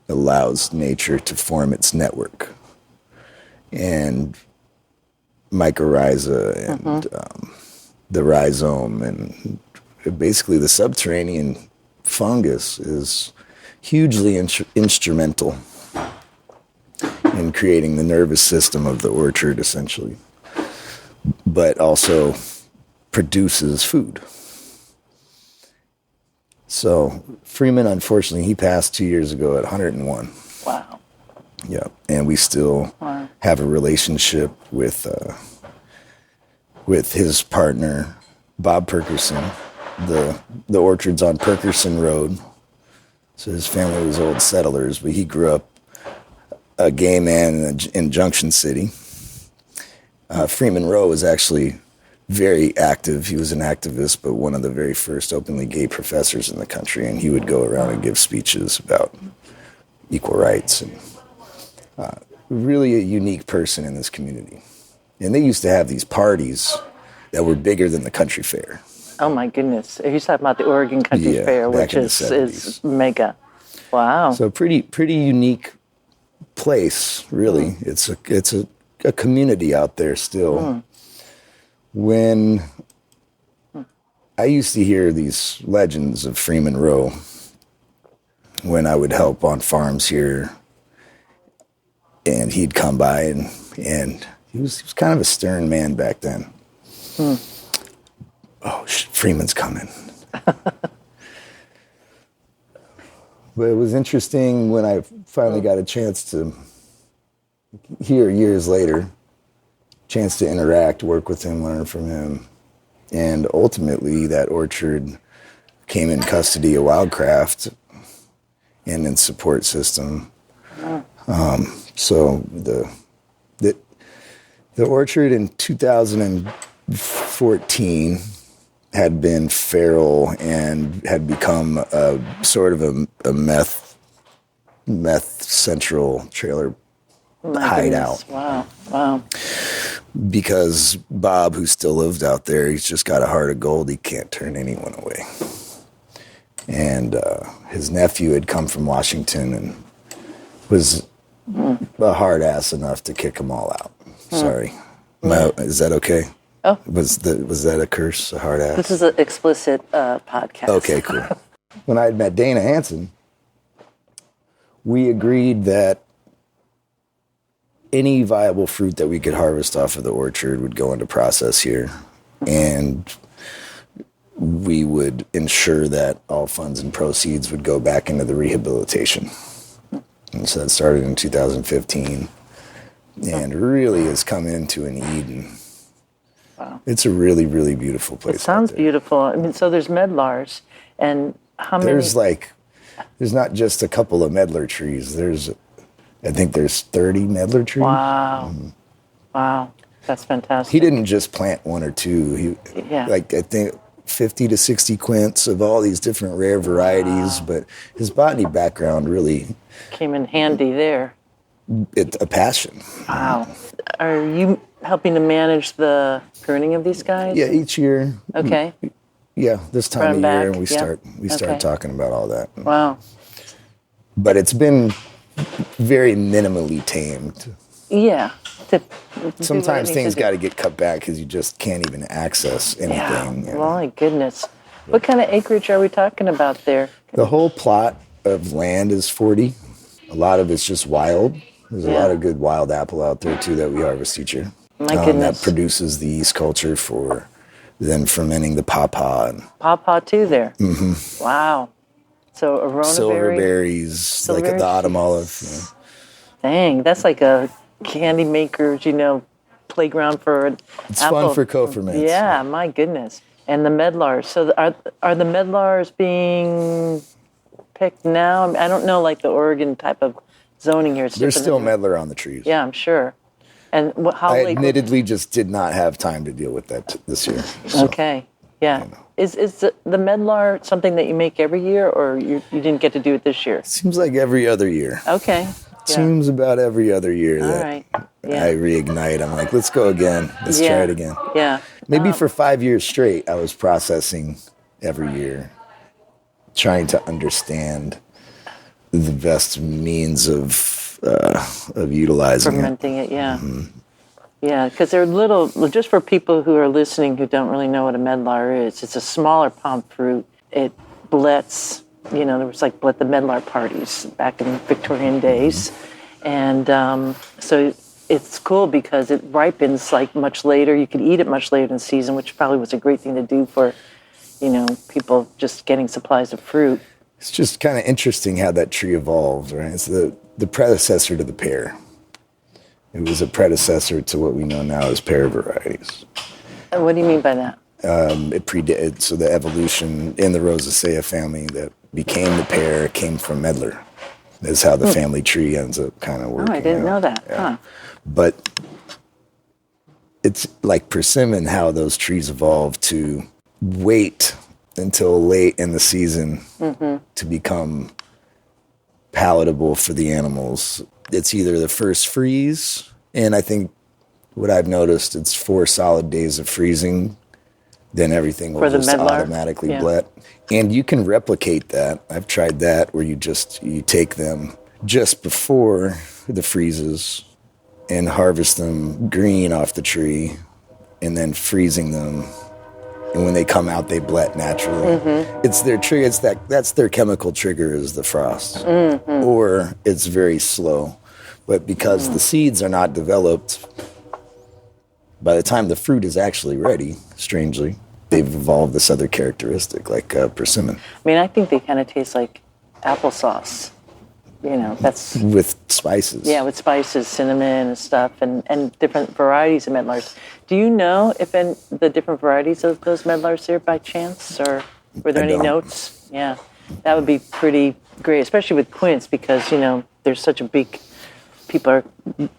allows nature to form its network. And mycorrhiza and the rhizome and basically the subterranean fungus is hugely instrumental in creating the nervous system of the orchard, essentially, but also produces food. So Freeman, unfortunately, he passed 2 years ago at 101. Wow. Yeah, and we still have a relationship with his partner, Bob Perkerson. The orchard's on Perkerson Road. So his family was old settlers, but he grew up a gay man in Junction City. Freeman Rowe was actually very active. He was an activist, but one of the very first openly gay professors in the country, and he would go around and give speeches about equal rights, and really a unique person in this community. And they used to have these parties that were bigger than the country fair. Oh my goodness! You're talking about the Oregon Country Fair, which is mega. Wow. So pretty unique place, really. It's a community out there still. When I used to hear these legends of Freeman Rowe when I would help on farms here, and he'd come by and he was kind of a stern man back then. Oh, Freeman's coming. But it was interesting when I finally got a chance to hear years later, chance to interact, work with him, learn from him. And ultimately that orchard came in custody of Wildcraft and in support system. So the orchard in 2014 had been feral and had become a sort of a meth central trailer hideout. Wow. Because Bob, who still lived out there, he's just got a heart of gold. He can't turn anyone away. And his nephew had come from Washington and was a hard ass enough to kick them all out. Sorry. Is that okay? Oh. Was that a curse, a hard ass? This is an explicit podcast. Okay, cool. When I had met Dana Hansen, we agreed that any viable fruit that we could harvest off of the orchard would go into process here. And we would ensure that all funds and proceeds would go back into the rehabilitation. And so that started in 2015 and really has come into an Eden. Wow. It's a really, really beautiful place. It sounds beautiful. I mean, so there's medlars, and how many? There's not just a couple of medlar trees. I think there's 30 medlar trees. Wow. Wow. That's fantastic. He didn't just plant one or two. I think 50 to 60 quince of all these different rare varieties, but his botany background really came in handy there. It's a passion. Wow. Are you helping to manage the pruning of these guys? Yeah, each year. Okay. Yeah, this time of year, and we start talking about all that. Wow. But it's been very minimally tamed. Yeah. Sometimes things got to get cut back because you just can't even access anything. Yeah. My goodness. What kind of acreage are we talking about there? The whole plot of land is 40. A lot of it's just wild. There's a lot of good wild apple out there, too, that we harvest each year. My goodness. That produces the yeast culture for then fermenting the pawpaw. Pawpaw, too, there. Mm-hmm. Wow. So arona silverberries, like the autumn olive. Dang, that's like a candy maker's, playground for an It's apple. fun for co-ferments. Yeah, my goodness. And the medlars. So are the medlars being picked now? I mean, I don't know, like the Oregon type of zoning here. There's still medlar on the trees. Yeah, I'm sure. And how I late? admittedly just did not have time to deal with that this year. So, Okay. Yeah. Is the medlar something that you make every year, or you didn't get to do it this year? seems like every other year. Okay. Yeah. Seems about every other year All that right. Yeah. I reignite. I'm like, let's go again. Let's try it again. Yeah. Maybe for 5 years straight, I was processing every year, trying to understand the best means of utilizing Fermenting it, yeah. Yeah, because they're little, just for people who are listening who don't really know what a medlar is, it's a smaller palm fruit. It blets, there was like the medlar parties back in Victorian days. And so it's cool because it ripens like much later. You could eat it much later in the season, which probably was a great thing to do for, people just getting supplies of fruit. It's just kind of interesting how that tree evolved, right? It's the predecessor to the pear. It was a predecessor to what we know now as pear varieties. And what do you mean by that? It predated, so the evolution in the Rosaceae family that became the pear came from medlar. That's how the family tree ends up kind of working. Oh, I didn't know that. Yeah. Huh. But it's like persimmon, how those trees evolved to wait until late in the season to become palatable for the animals. It's either the first freeze, and I think what I've noticed, it's 4 solid days of freezing, then everything will just automatically blet. And you can replicate that. I've tried that, where you take them just before the freezes and harvest them green off the tree, and then freezing them. And when they come out, they blet naturally. It's their trigger. That's their chemical trigger, is the frost, or it's very slow. But because the seeds are not developed, by the time the fruit is actually ready, strangely, they've evolved this other characteristic, like persimmon. I mean, I think they kind of taste like applesauce. That's with spices. Yeah, with spices, cinnamon and stuff, and different varieties of medlars. Do you know if the different varieties of those medlars there by chance, or were there any notes? Yeah, that would be pretty great, especially with quince, because there's such a big. People are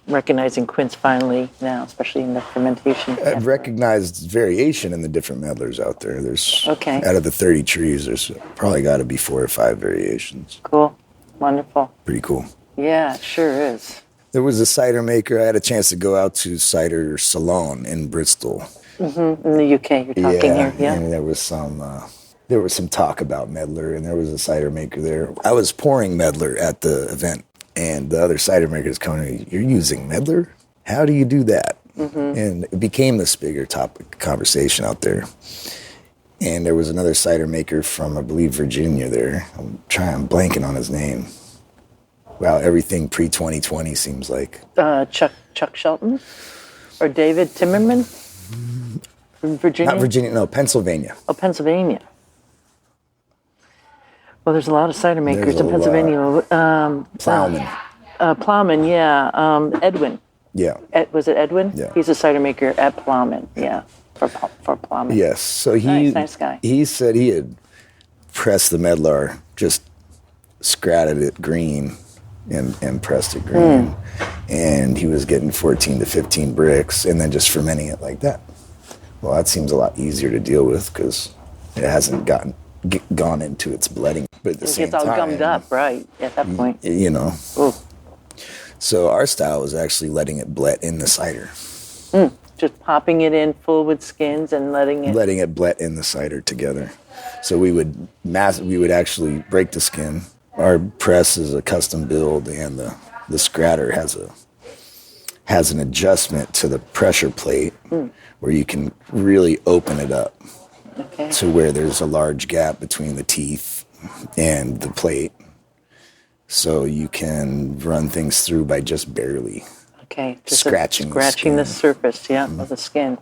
recognizing quince finally now, especially in the fermentation. I've recognized variation in the different medlars out there. There's out of the 30 trees, there's probably got to be 4 or 5 variations. Cool. Wonderful. Pretty cool. Yeah, it sure is. There was a cider maker. I had a chance to go out to Cider Salon in Bristol. In the UK, you're talking here. Yeah. And there was some talk about medlar, and there was a cider maker there. I was pouring medlar at the event, and the other cider makers coming, "You're using medlar? How do you do that?" And it became this bigger topic conversation out there. And there was another cider maker from, I believe, Virginia there. I'm blanking on his name. Wow, everything pre-2020 seems like. Chuck Shelton? Or David Timmerman? From Virginia? Not Virginia, no, Pennsylvania. Oh, Pennsylvania. Well, there's a lot of cider makers in Pennsylvania. Plowman. Plowman, yeah. Edwin. Yeah. Was it Edwin? Yeah. He's a cider maker at Plowman, yeah. For Plowman. Yes. So nice guy. He said he had pressed the medlar, just scratted it green and pressed it green. And he was getting 14 to 15 bricks and then just fermenting it like that. Well, that seems a lot easier to deal with because it hasn't gone into its bledding. But at the same time, it gets all gummed up, right, at that point. Ooh. So our style was actually letting it blet in the cider. Just popping it in full with skins and letting it blet in the cider together. So we would actually break the skin. Our press is a custom build, and the scratter has an adjustment to the pressure plate where you can really open it up to where there's a large gap between the teeth and the plate. So you can run things through by just barely just scratching the surface, of the skin.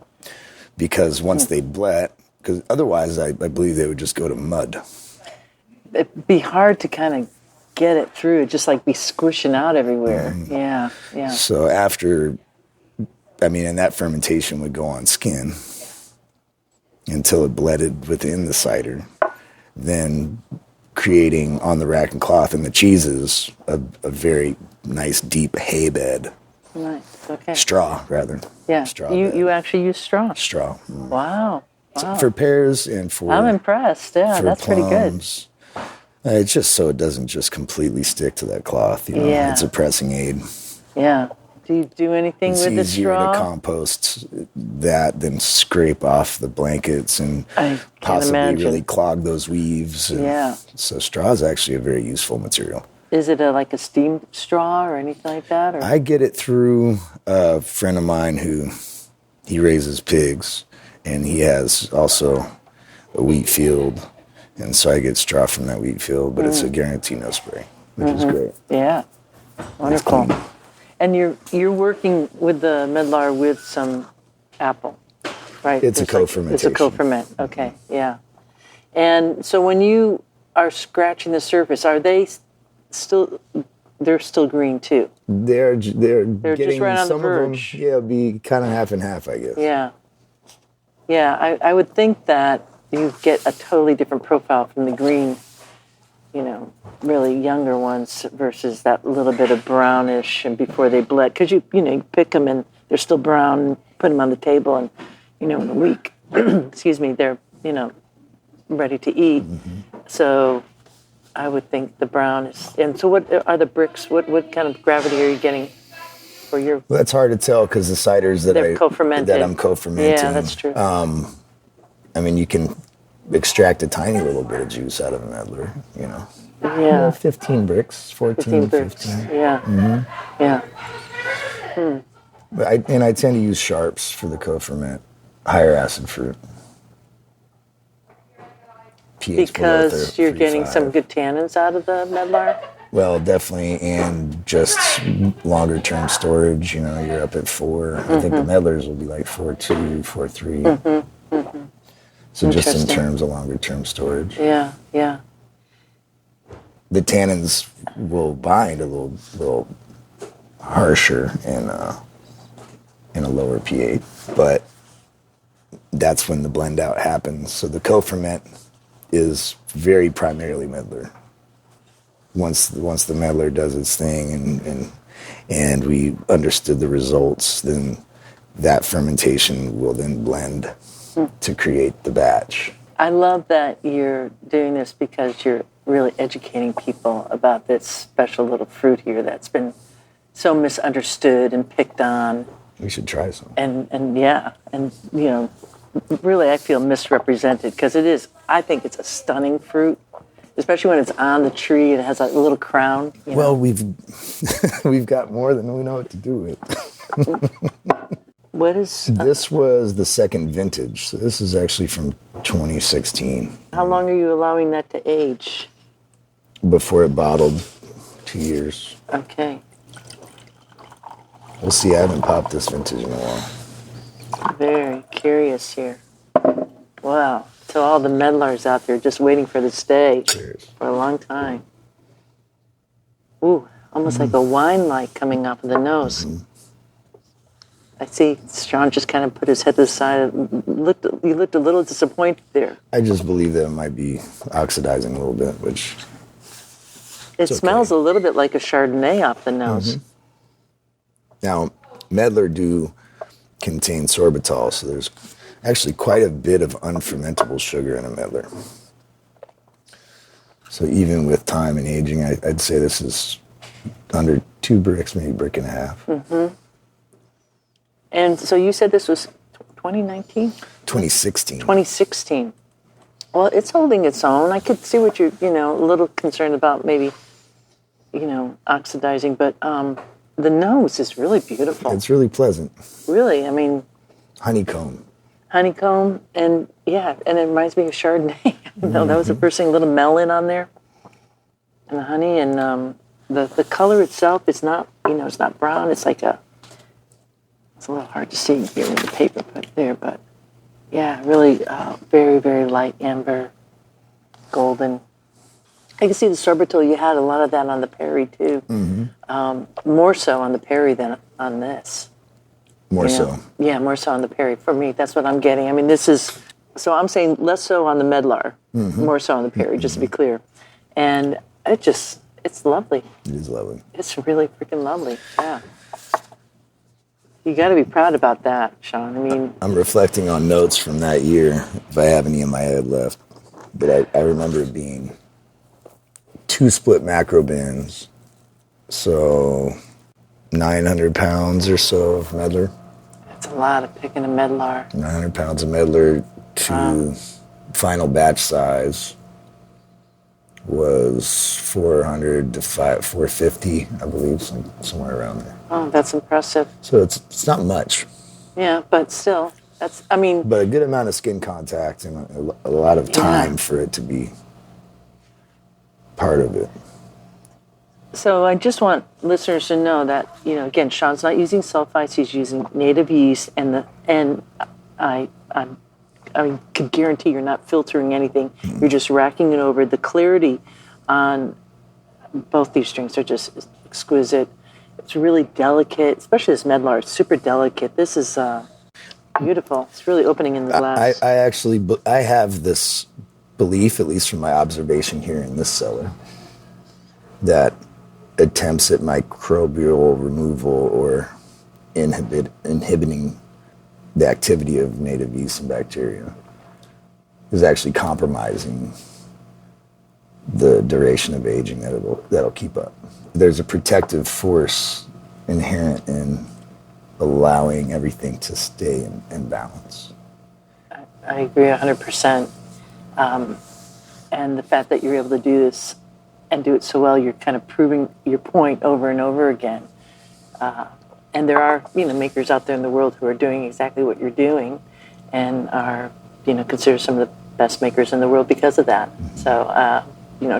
Because once they blet, because otherwise I believe they would just go to mud. It'd be hard to kind of get it through. It'd just like be squishing out everywhere. Yeah. So after and that fermentation would go on skin until it blended within the cider, then creating on the rack and cloth and the cheeses a very nice deep hay bed. Nice. Okay. Straw, rather. Yeah. Straw. You actually use straw. Straw. Wow. So for pears and for... I'm impressed. Yeah, for that's pretty good. plums, it's just so it doesn't just completely stick to that cloth. Yeah. It's a pressing aid. Yeah. Do you do anything with the It's easier straw? to compost that than scrape off the blankets and I can't possibly imagine. really clog those weaves. Yeah. So straw is actually a very useful material. Is it like a steam straw or anything like that? Or? I get it through a friend of mine who he raises pigs, and he has also a wheat field, and so I get straw from that wheat field, but it's a guarantee no spray, which is great. Yeah. Wonderful. clean. And you're working with the Medlar with some apple, right? It's a co-fermentation. It's a co-ferment. Okay, yeah. And so when you are scratching the surface, are they still? They're still green too. They're getting just right on the some verge. of them. Yeah, it'll be kind of half and half, I guess. Yeah. Yeah, I would think that you get a totally different profile from the green, really younger ones versus that little bit of brownish and before they blend. Because you pick them and they're still brown and put them on the table and, in a week, excuse me, they're, ready to eat. Mm-hmm. So I would think the brown is... And so what are the bricks? What kind of gravity are you getting for your... Well, that's hard to tell because the ciders that They're co-fermented. that I'm co-fermenting. Yeah, that's true. You can extract a tiny little bit of juice out of a medlar, Yeah. 15 bricks, 14, 15. Yeah. Mm-hmm. Yeah. But I tend to use sharps for the co-ferment, higher acid fruit. pH below Because you're getting 3.5. some good tannins out of the Medlar? Well, definitely, and just longer term storage. You're up at 4. I think the medlars will be like 4.2, 4.3. So just in Interesting. terms of longer term storage, Yeah, yeah. the tannins will bind a little harsher in a lower pH, but that's when the blend out happens. So the co-ferment is very primarily medlar. Once the medlar does its thing and we understood the results, then that fermentation will then blend to create the batch. I love that you're doing this because you're really educating people about this special little fruit here that's been so misunderstood and picked on. We should try some. And really I feel misrepresented because it is. I think it's a stunning fruit, especially when it's on the tree and it has a little crown. Well, we've got more than we know what to do with. What is? This was the second vintage, so this is actually from 2016. How long are you allowing that to age? Before it bottled, 2 years. Okay. We'll see. I haven't popped this vintage in a while. Very curious here. Wow. So all the medlars out there just waiting for this day Cheers. for a long time. Ooh, almost like a wine light coming off of the nose. I see Sean just kind of put his head to the side. You looked a little disappointed there. I just believe that it might be oxidizing a little bit, which It okay. smells a little bit like a Chardonnay off the nose. now medlar do contain sorbitol, so there's actually quite a bit of unfermentable sugar in a medlar. So even with time and aging, I'd say this is under 2 bricks, maybe brick and a half. And so you said this was 2019? 2016. 2016. Well, it's holding its own. I could see what you're, a little concerned about maybe, oxidizing, but the nose is really beautiful. It's really pleasant. Really, I mean, Honeycomb. honeycomb, and it reminds me of Chardonnay. That was the first thing, a little melon on there, and the honey, and the color itself is not, it's not brown. It's like it's a little hard to see here with the paper put there, but yeah, really very, very light amber, golden. I can see the sorbitol. You had a lot of that on the Perry too. More so on the Perry than on this. More you know? so. Yeah, more so on the Perry. For me, that's what I'm getting. I mean, so I'm saying less so on the Medlar, more so on the Perry, just to be clear. And it's lovely. It is lovely. It's really freaking lovely. Yeah. You got to be proud about that, Sean. I mean, I'm reflecting on notes from that year, if I have any in my head left. But I remember it being 2 split macro bins, so 900 pounds or so of Medlar. that's a lot of picking a Medlar. 900 pounds of Medlar to final batch size was 400 to 450, I believe, somewhere around there. Oh, that's impressive. So it's not much. Yeah, but still, but a good amount of skin contact and a lot of time for it to be part of it. So I just want listeners to know that, again, Sean's not using sulfites; he's using native yeast, and I could guarantee you're not filtering anything. Mm-hmm. You're just racking it over. The clarity on both these drinks are just exquisite. It's really delicate, especially this Medlar. It's super delicate. This is beautiful. It's really opening in the glass. I have this belief, at least from my observation here in this cellar, that attempts at microbial removal or inhibiting the activity of native yeast and bacteria is actually compromising the duration of aging that'll keep up. There's a protective force inherent in allowing everything to stay in balance. I agree 100%. And the fact that you're able to do this and do it so well, you're kind of proving your point over and over again. And there are, makers out there in the world who are doing exactly what you're doing and are, considered some of the best makers in the world because of that. So,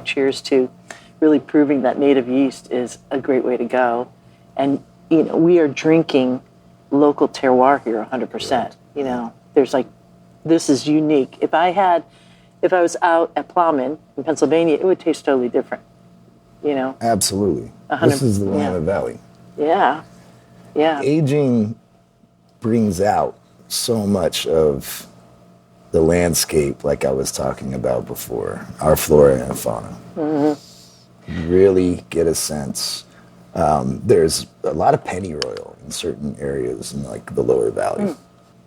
cheers to really proving that native yeast is a great way to go. And, we are drinking local terroir here 100%. There's this is unique. If I was out at Plowman in Pennsylvania, it would taste totally different, Absolutely. This is the Willamette Valley. Yeah. Yeah. Aging brings out so much of the landscape, like I was talking about before, our flora and fauna. Mm-hmm. Really get a sense. There's a lot of pennyroyal in certain areas in the lower valley. Mm.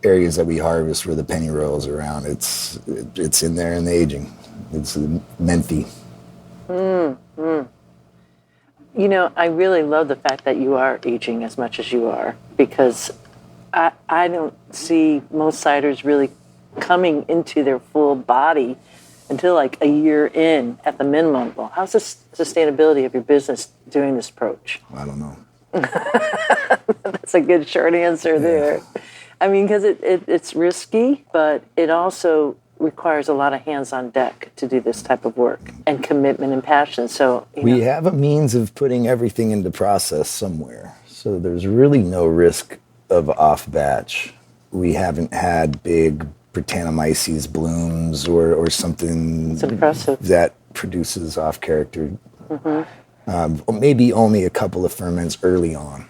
Areas that we harvest where the pennyroyal's around, it's in there in the aging. It's menthy. I really love the fact that you are aging as much as you are, because I don't see most ciders really coming into their full body until a year in at the minimum. Well, how's the sustainability of your business doing this approach? I don't know. That's a good short answer there. I mean, because it's risky, but it also requires a lot of hands on deck to do this type of work and commitment and passion. So we have a means of putting everything into process somewhere. So there's really no risk of off batch. We haven't had big Brettanomyces blooms or something that produces off character. Mm-hmm. Maybe only a couple of ferments early on.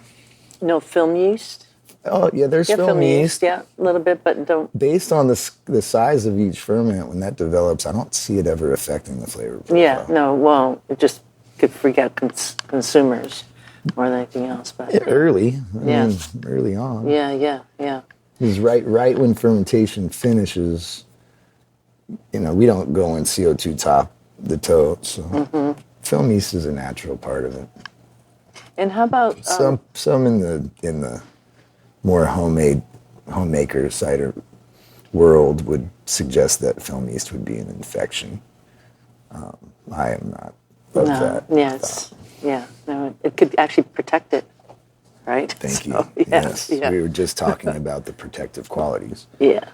No film yeast? Oh, yeah, there's film yeast. Yeah, a little bit, but don't... Based on the size of each ferment, when that develops, I don't see it ever affecting the flavor profile. Yeah, no, well, it just could freak out consumers more than anything else. But early. I mean, early on. Yeah. Because right when fermentation finishes, we don't go and CO2 top the tote, so film yeast is a natural part of it. And how about... Some in the more homemaker cider world would suggest that film yeast would be an infection. I am not of that. No, it could actually protect it, right? Thank you. Yes. We were just talking about the protective qualities. Yeah.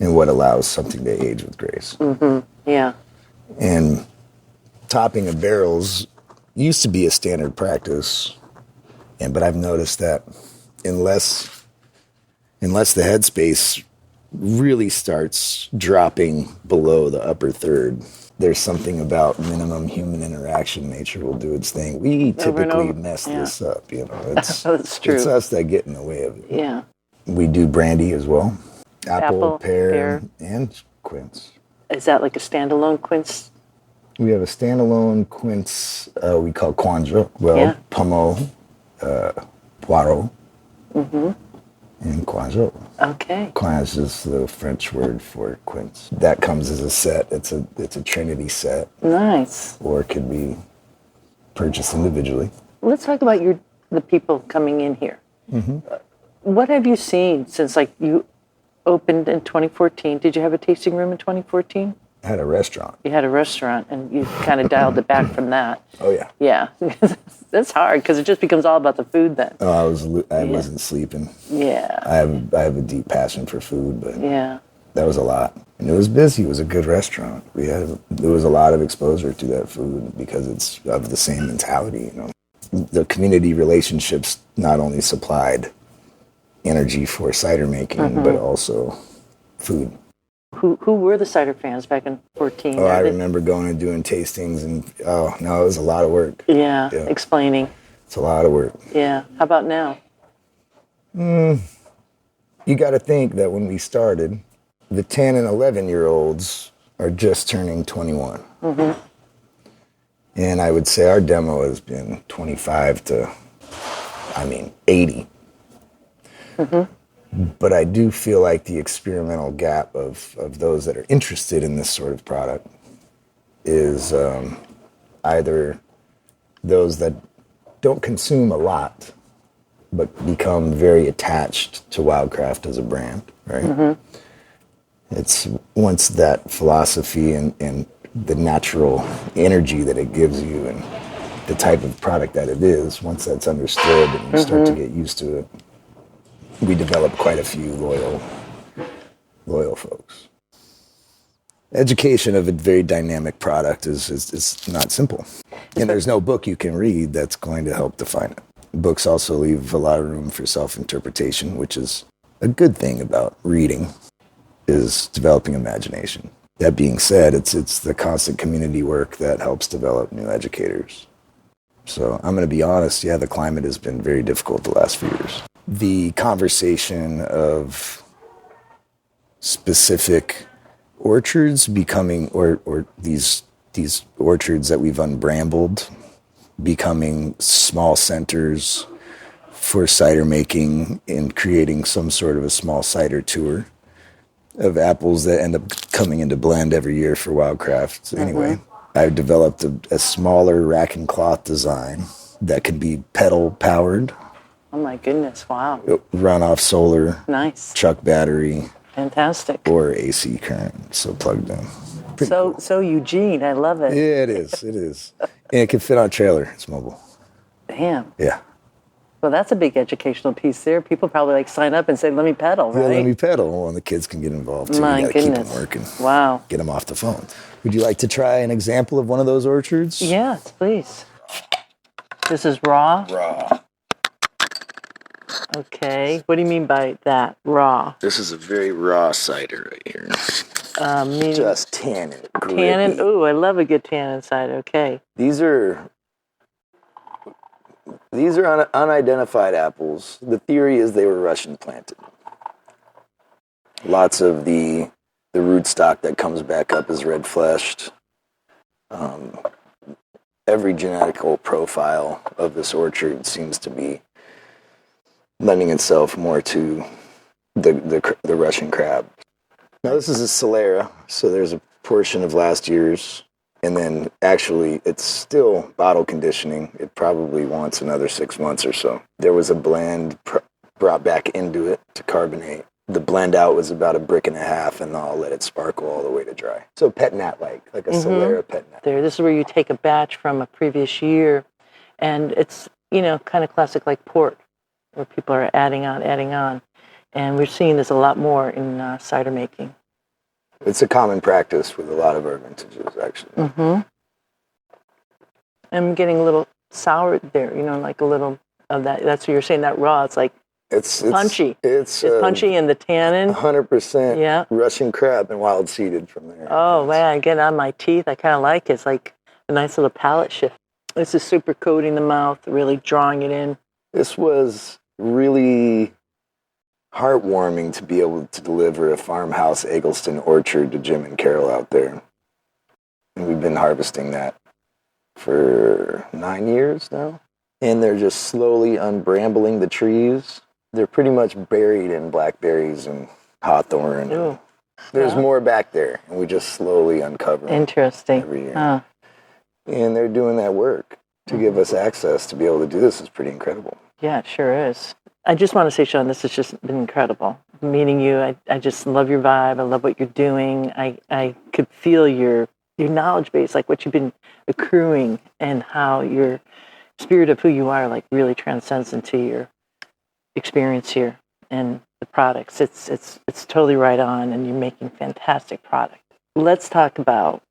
And what allows something to age with grace. Mm-hmm. Yeah. And topping of barrels used to be a standard practice, but I've noticed that unless the headspace really starts dropping below the upper third, there's something about minimum human interaction. Nature will do its thing. We typically mess this up, you know. It's, That's true. It's us that get in the way of it. Yeah. We do brandy as well. Apple, pear, pear, and quince. Is that like a standalone quince? We have a standalone quince we call quince. Well, pomo, poireau, and quince. Okay. Quince is the French word for quince. That comes as a set. It's a Trinity set. Nice. Or it could be purchased individually. Let's talk about the people coming in here. What have you seen since you opened in 2014? Did you have a tasting room in 2014? I had a restaurant. You had a restaurant, and you kind of dialed it back from that. Oh yeah. Yeah, that's hard because it just becomes all about the food then. Oh, I wasn't sleeping. Yeah. I have a deep passion for food, but yeah, that was a lot. And it was busy. It was a good restaurant. There was a lot of exposure to that food because it's of the same mentality. You know, the community relationships not only supplied energy for cider making, but also food. Who were the cider fans back in 14? Oh, I remember going and doing tastings, and it was a lot of work. Yeah, explaining. It's a lot of work. Yeah. How about now? You got to think that when we started, the 10 and 11-year-olds are just turning 21. And I would say our demo has been 25 to, 80. But I do feel like the experimental gap of those that are interested in this sort of product is either those that don't consume a lot, but become very attached to Wildcraft as a brand, right? It's once that philosophy and the natural energy that it gives you and the type of product that it is, once that's understood and you start to get used to it, we develop quite a few loyal folks. Education of a very dynamic product is not simple. And there's no book you can read that's going to help define it. Books also leave a lot of room for self-interpretation, which is a good thing about reading, is developing imagination. That being said, it's the constant community work that helps develop new educators. So I'm going to be honest, the climate has been very difficult the last few years. The conversation of specific orchards becoming, or these orchards that we've unbrambled, becoming small centers for cider making and creating some sort of a small cider tour of apples that end up coming into blend every year for Wildcraft. Anyway, I've developed a smaller rack and cloth design that can be pedal powered. Oh my goodness, wow. Run off solar. Nice. Chuck battery. Fantastic. Or AC current, so plugged in. So Eugene, I love it. Yeah, it is. And it can fit on a trailer. It's mobile. Damn. Yeah. Well, that's a big educational piece there. People probably sign up and say, let me pedal, right? Yeah, let me pedal. Well, and the kids can get involved too. My you gotta goodness. keep them working. Wow. Get them off the phone. Would you like to try an example of one of those orchards? Yes, please. This is raw? Raw. Okay. What do you mean by that? Raw? This is a very raw cider right here. Meaning Just tannin. tannin. Ooh, I love a good tannin cider. Okay. These are unidentified apples. The theory is they were Russian planted. Lots of the rootstock that comes back up is red fleshed. Every genetical profile of this orchard seems to be lending itself more to the Russian crab. Now this is a Solera, so there's a portion of last year's, and then actually it's still bottle conditioning. It probably wants another 6 months or so. There was a blend brought back into it to carbonate. The blend out was about 1.5 bricks, and I'll let it sparkle all the way to dry. So pet nat like a Solera pet nat. This is where you take a batch from a previous year, and it's, kind of classic like port, where people are adding on. And we're seeing this a lot more in cider making. It's a common practice with a lot of our vintages, actually. I'm getting a little sour there, like a little of that. That's what you're saying, that raw. It's like It's punchy. It's punchy in the tannin. 100% Yeah. Russian crab and wild seeded from there. Oh, man, I get it on my teeth. I kind of like it. It's like a nice little palate shift. This is super coating the mouth, really drawing it in. This was really heartwarming to be able to deliver a farmhouse Eggleston orchard to Jim and Carol out there. And we've been harvesting that for 9 years now. And they're just slowly unbrambling the trees. They're pretty much buried in blackberries and hawthorn. Ooh. There's more back there, and we just slowly uncover them Interesting. every year. Huh. And they're doing that work to give us access to be able to do this is pretty incredible. Yeah, it sure is. I just want to say, Sean, this has just been incredible. Meeting you, I just love your vibe. I love what you're doing. I could feel your knowledge base, like what you've been accruing and how your spirit of who you are like really transcends into your experience here and the products. It's totally right on, and you're making fantastic product. Let's talk about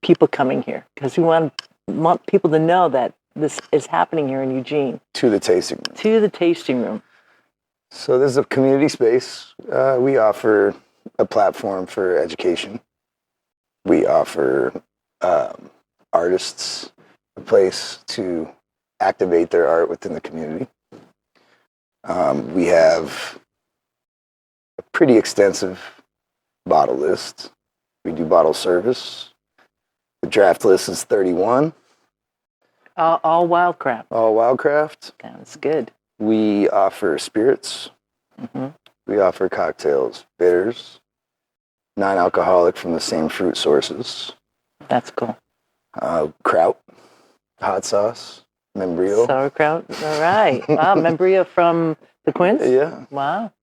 people coming here, because we want people to know that this is happening here in Eugene. To the tasting room. To the tasting room. So this is a community space. We offer a platform for education. We offer artists a place to activate their art within the community. We have a pretty extensive bottle list. We do bottle service. The draft list is 31. All Wildcraft. All Wildcraft. Sounds good. We offer spirits. Mm-hmm. We offer cocktails, bitters, non-alcoholic from the same fruit sources. That's cool. Kraut, hot sauce, membrillo. Sauerkraut. All right. Wow, membrillo from the quince? Yeah. Wow.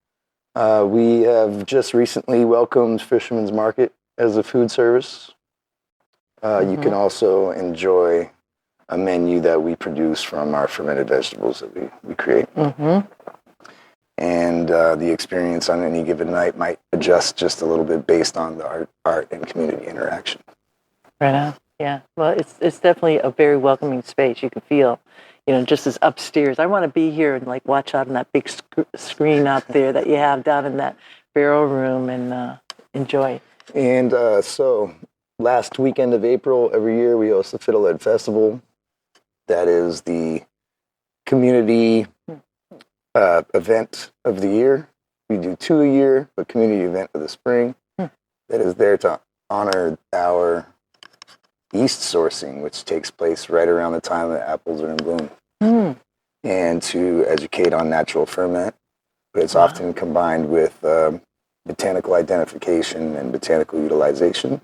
We have just recently welcomed Fisherman's Market as a food service. You can also enjoy a menu that we produce from our fermented vegetables that we create. Mm-hmm. And the experience on any given night might adjust just a little bit based on the art and community interaction. Right on. Yeah. Well, it's definitely a very welcoming space. You can feel, just as upstairs. I want to be here and like watch out on that big screen out there that you have down in that barrel room and enjoy. And so last weekend of April, every year we host the Fiddlehead Festival. That is the community event of the year. We do 2 a year, but community event of the spring. That is there to honor our yeast sourcing, which takes place right around the time that apples are in bloom, and to educate on natural ferment. But it's often combined with botanical identification and botanical utilization.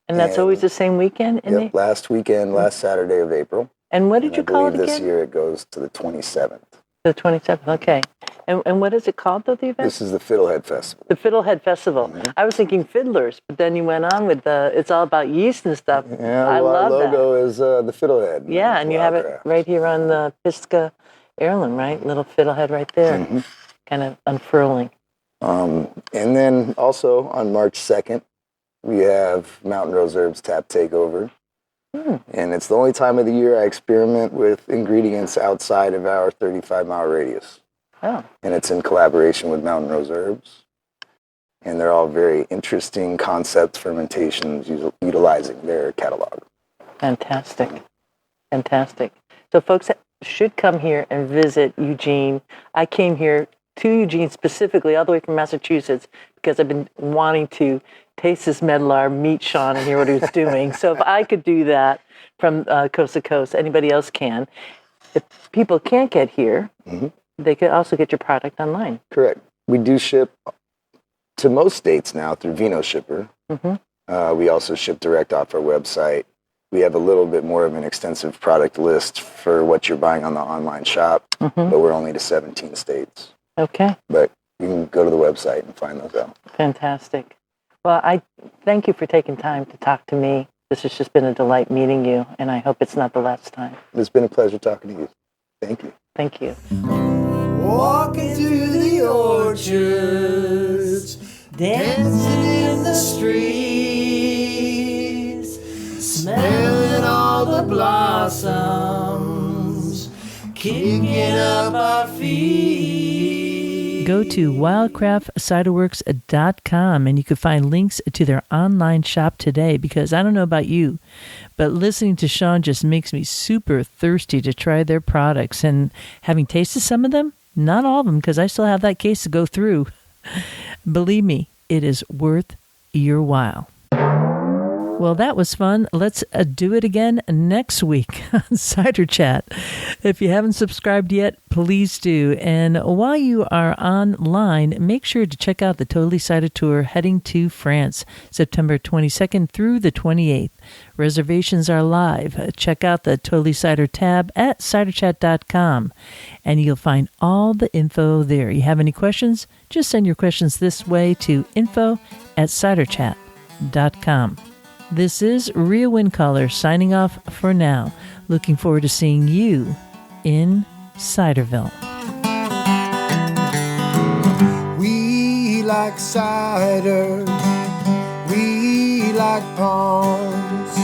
And that's always the same weekend? Yep, last Saturday of April. And what did you call it again? This year it goes to the 27th. The 27th, okay. And what is it called, though, the event? This is the Fiddlehead Festival. The Fiddlehead Festival. Mm-hmm. I was thinking fiddlers, but then you went on with it's all about yeast and stuff. Yeah, I love that. Our logo is the Fiddlehead. Yeah, and you have it right here on the Pisgah heirloom, right? Little fiddlehead right there, kind of unfurling. And then also on March 2nd, we have Mountain Rose Herbs Tap Takeover. And it's the only time of the year I experiment with ingredients outside of our 35-mile radius. Oh. And it's in collaboration with Mountain Rose Herbs. And they're all very interesting concept fermentations utilizing their catalog. Fantastic. Fantastic. So folks should come here and visit Eugene. I came here to Eugene specifically, all the way from Massachusetts, because I've been wanting to taste this Medlar, meet Sean, and hear what he was doing. So if I could do that from coast to coast, anybody else can. If people can't get here, they could also get your product online. Correct. We do ship to most states now through Vino Shipper. We also ship direct off our website. We have a little bit more of an extensive product list for what you're buying on the online shop, but we're only to 17 states. Okay. But you can go to the website and find those out. Fantastic. Well, I thank you for taking time to talk to me. This has just been a delight meeting you, and I hope it's not the last time. It's been a pleasure talking to you. Thank you. Thank you. Walking through the orchards, dancing in the streets, smelling all the blossoms, kicking up our feet. Go to wildcraftciderworks.com and you can find links to their online shop today, because I don't know about you, but listening to Sean just makes me super thirsty to try their products. And having tasted some of them, not all of them, because I still have that case to go through. Believe me, it is worth your while. Well, that was fun. Let's do it again next week on Cider Chat. If you haven't subscribed yet, please do. And while you are online, make sure to check out the Totally Cider Tour heading to France, September 22nd through the 28th. Reservations are live. Check out the Totally Cider tab at ciderchat.com, and you'll find all the info there. You have any questions? Just send your questions this way to info@ciderchat.com. This is Rhea Windcaller signing off for now. Looking forward to seeing you in Ciderville. We like cider, we like palms,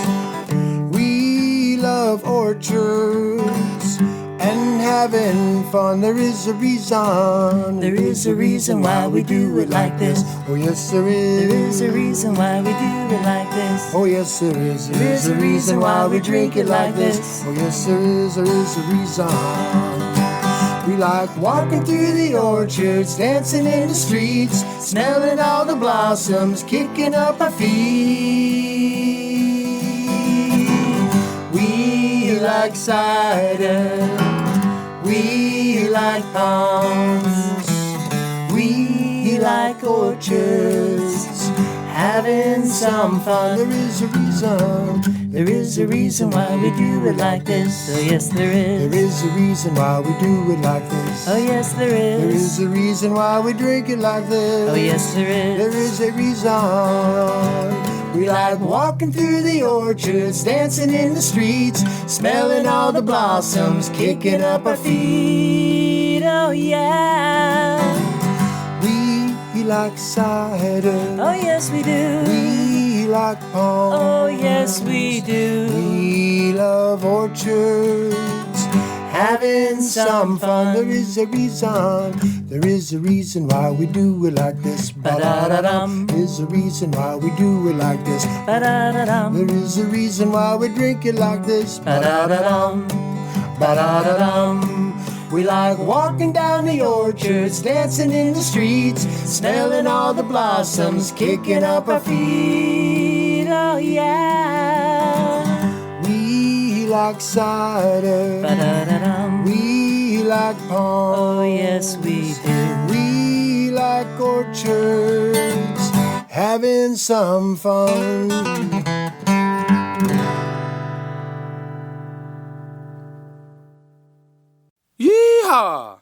we love orchards and having fun. There is a reason why we do it like this. Oh yes there is. There is a reason why we do it like this. Oh yes there is. There is a reason why we drink it like this. Oh yes there is a reason. We like walking through the orchards, dancing in the streets, smelling all the blossoms, kicking up our feet. We like cider, we like palms, we like orchards, having some fun. There is a reason why we do it like this. Oh yes there is. There is a reason why we do it like this. Oh yes there is. There is a reason why we drink it like this. Oh yes there is. There is a reason. We like walking through the orchards, dancing in the streets, smelling all the blossoms, kicking up our feet. Oh yeah. We like cider. Oh yes we do. We like palms. Oh yes we do. We love orchards, having some fun. There is a reason why we do it like this. Ba-da-da-dum. There is a reason why we do it like this. Ba-da-da-dum. There is a reason why we drink it like this. Ba-da-da-dum. Ba-da-da-dum. We like walking down the orchards, dancing in the streets, smelling all the blossoms, kicking up our feet. Oh yeah. We like cider. Ba-da-da-dum. We like palms. Oh yes we do. We like orchards, having some fun. Yeehaw!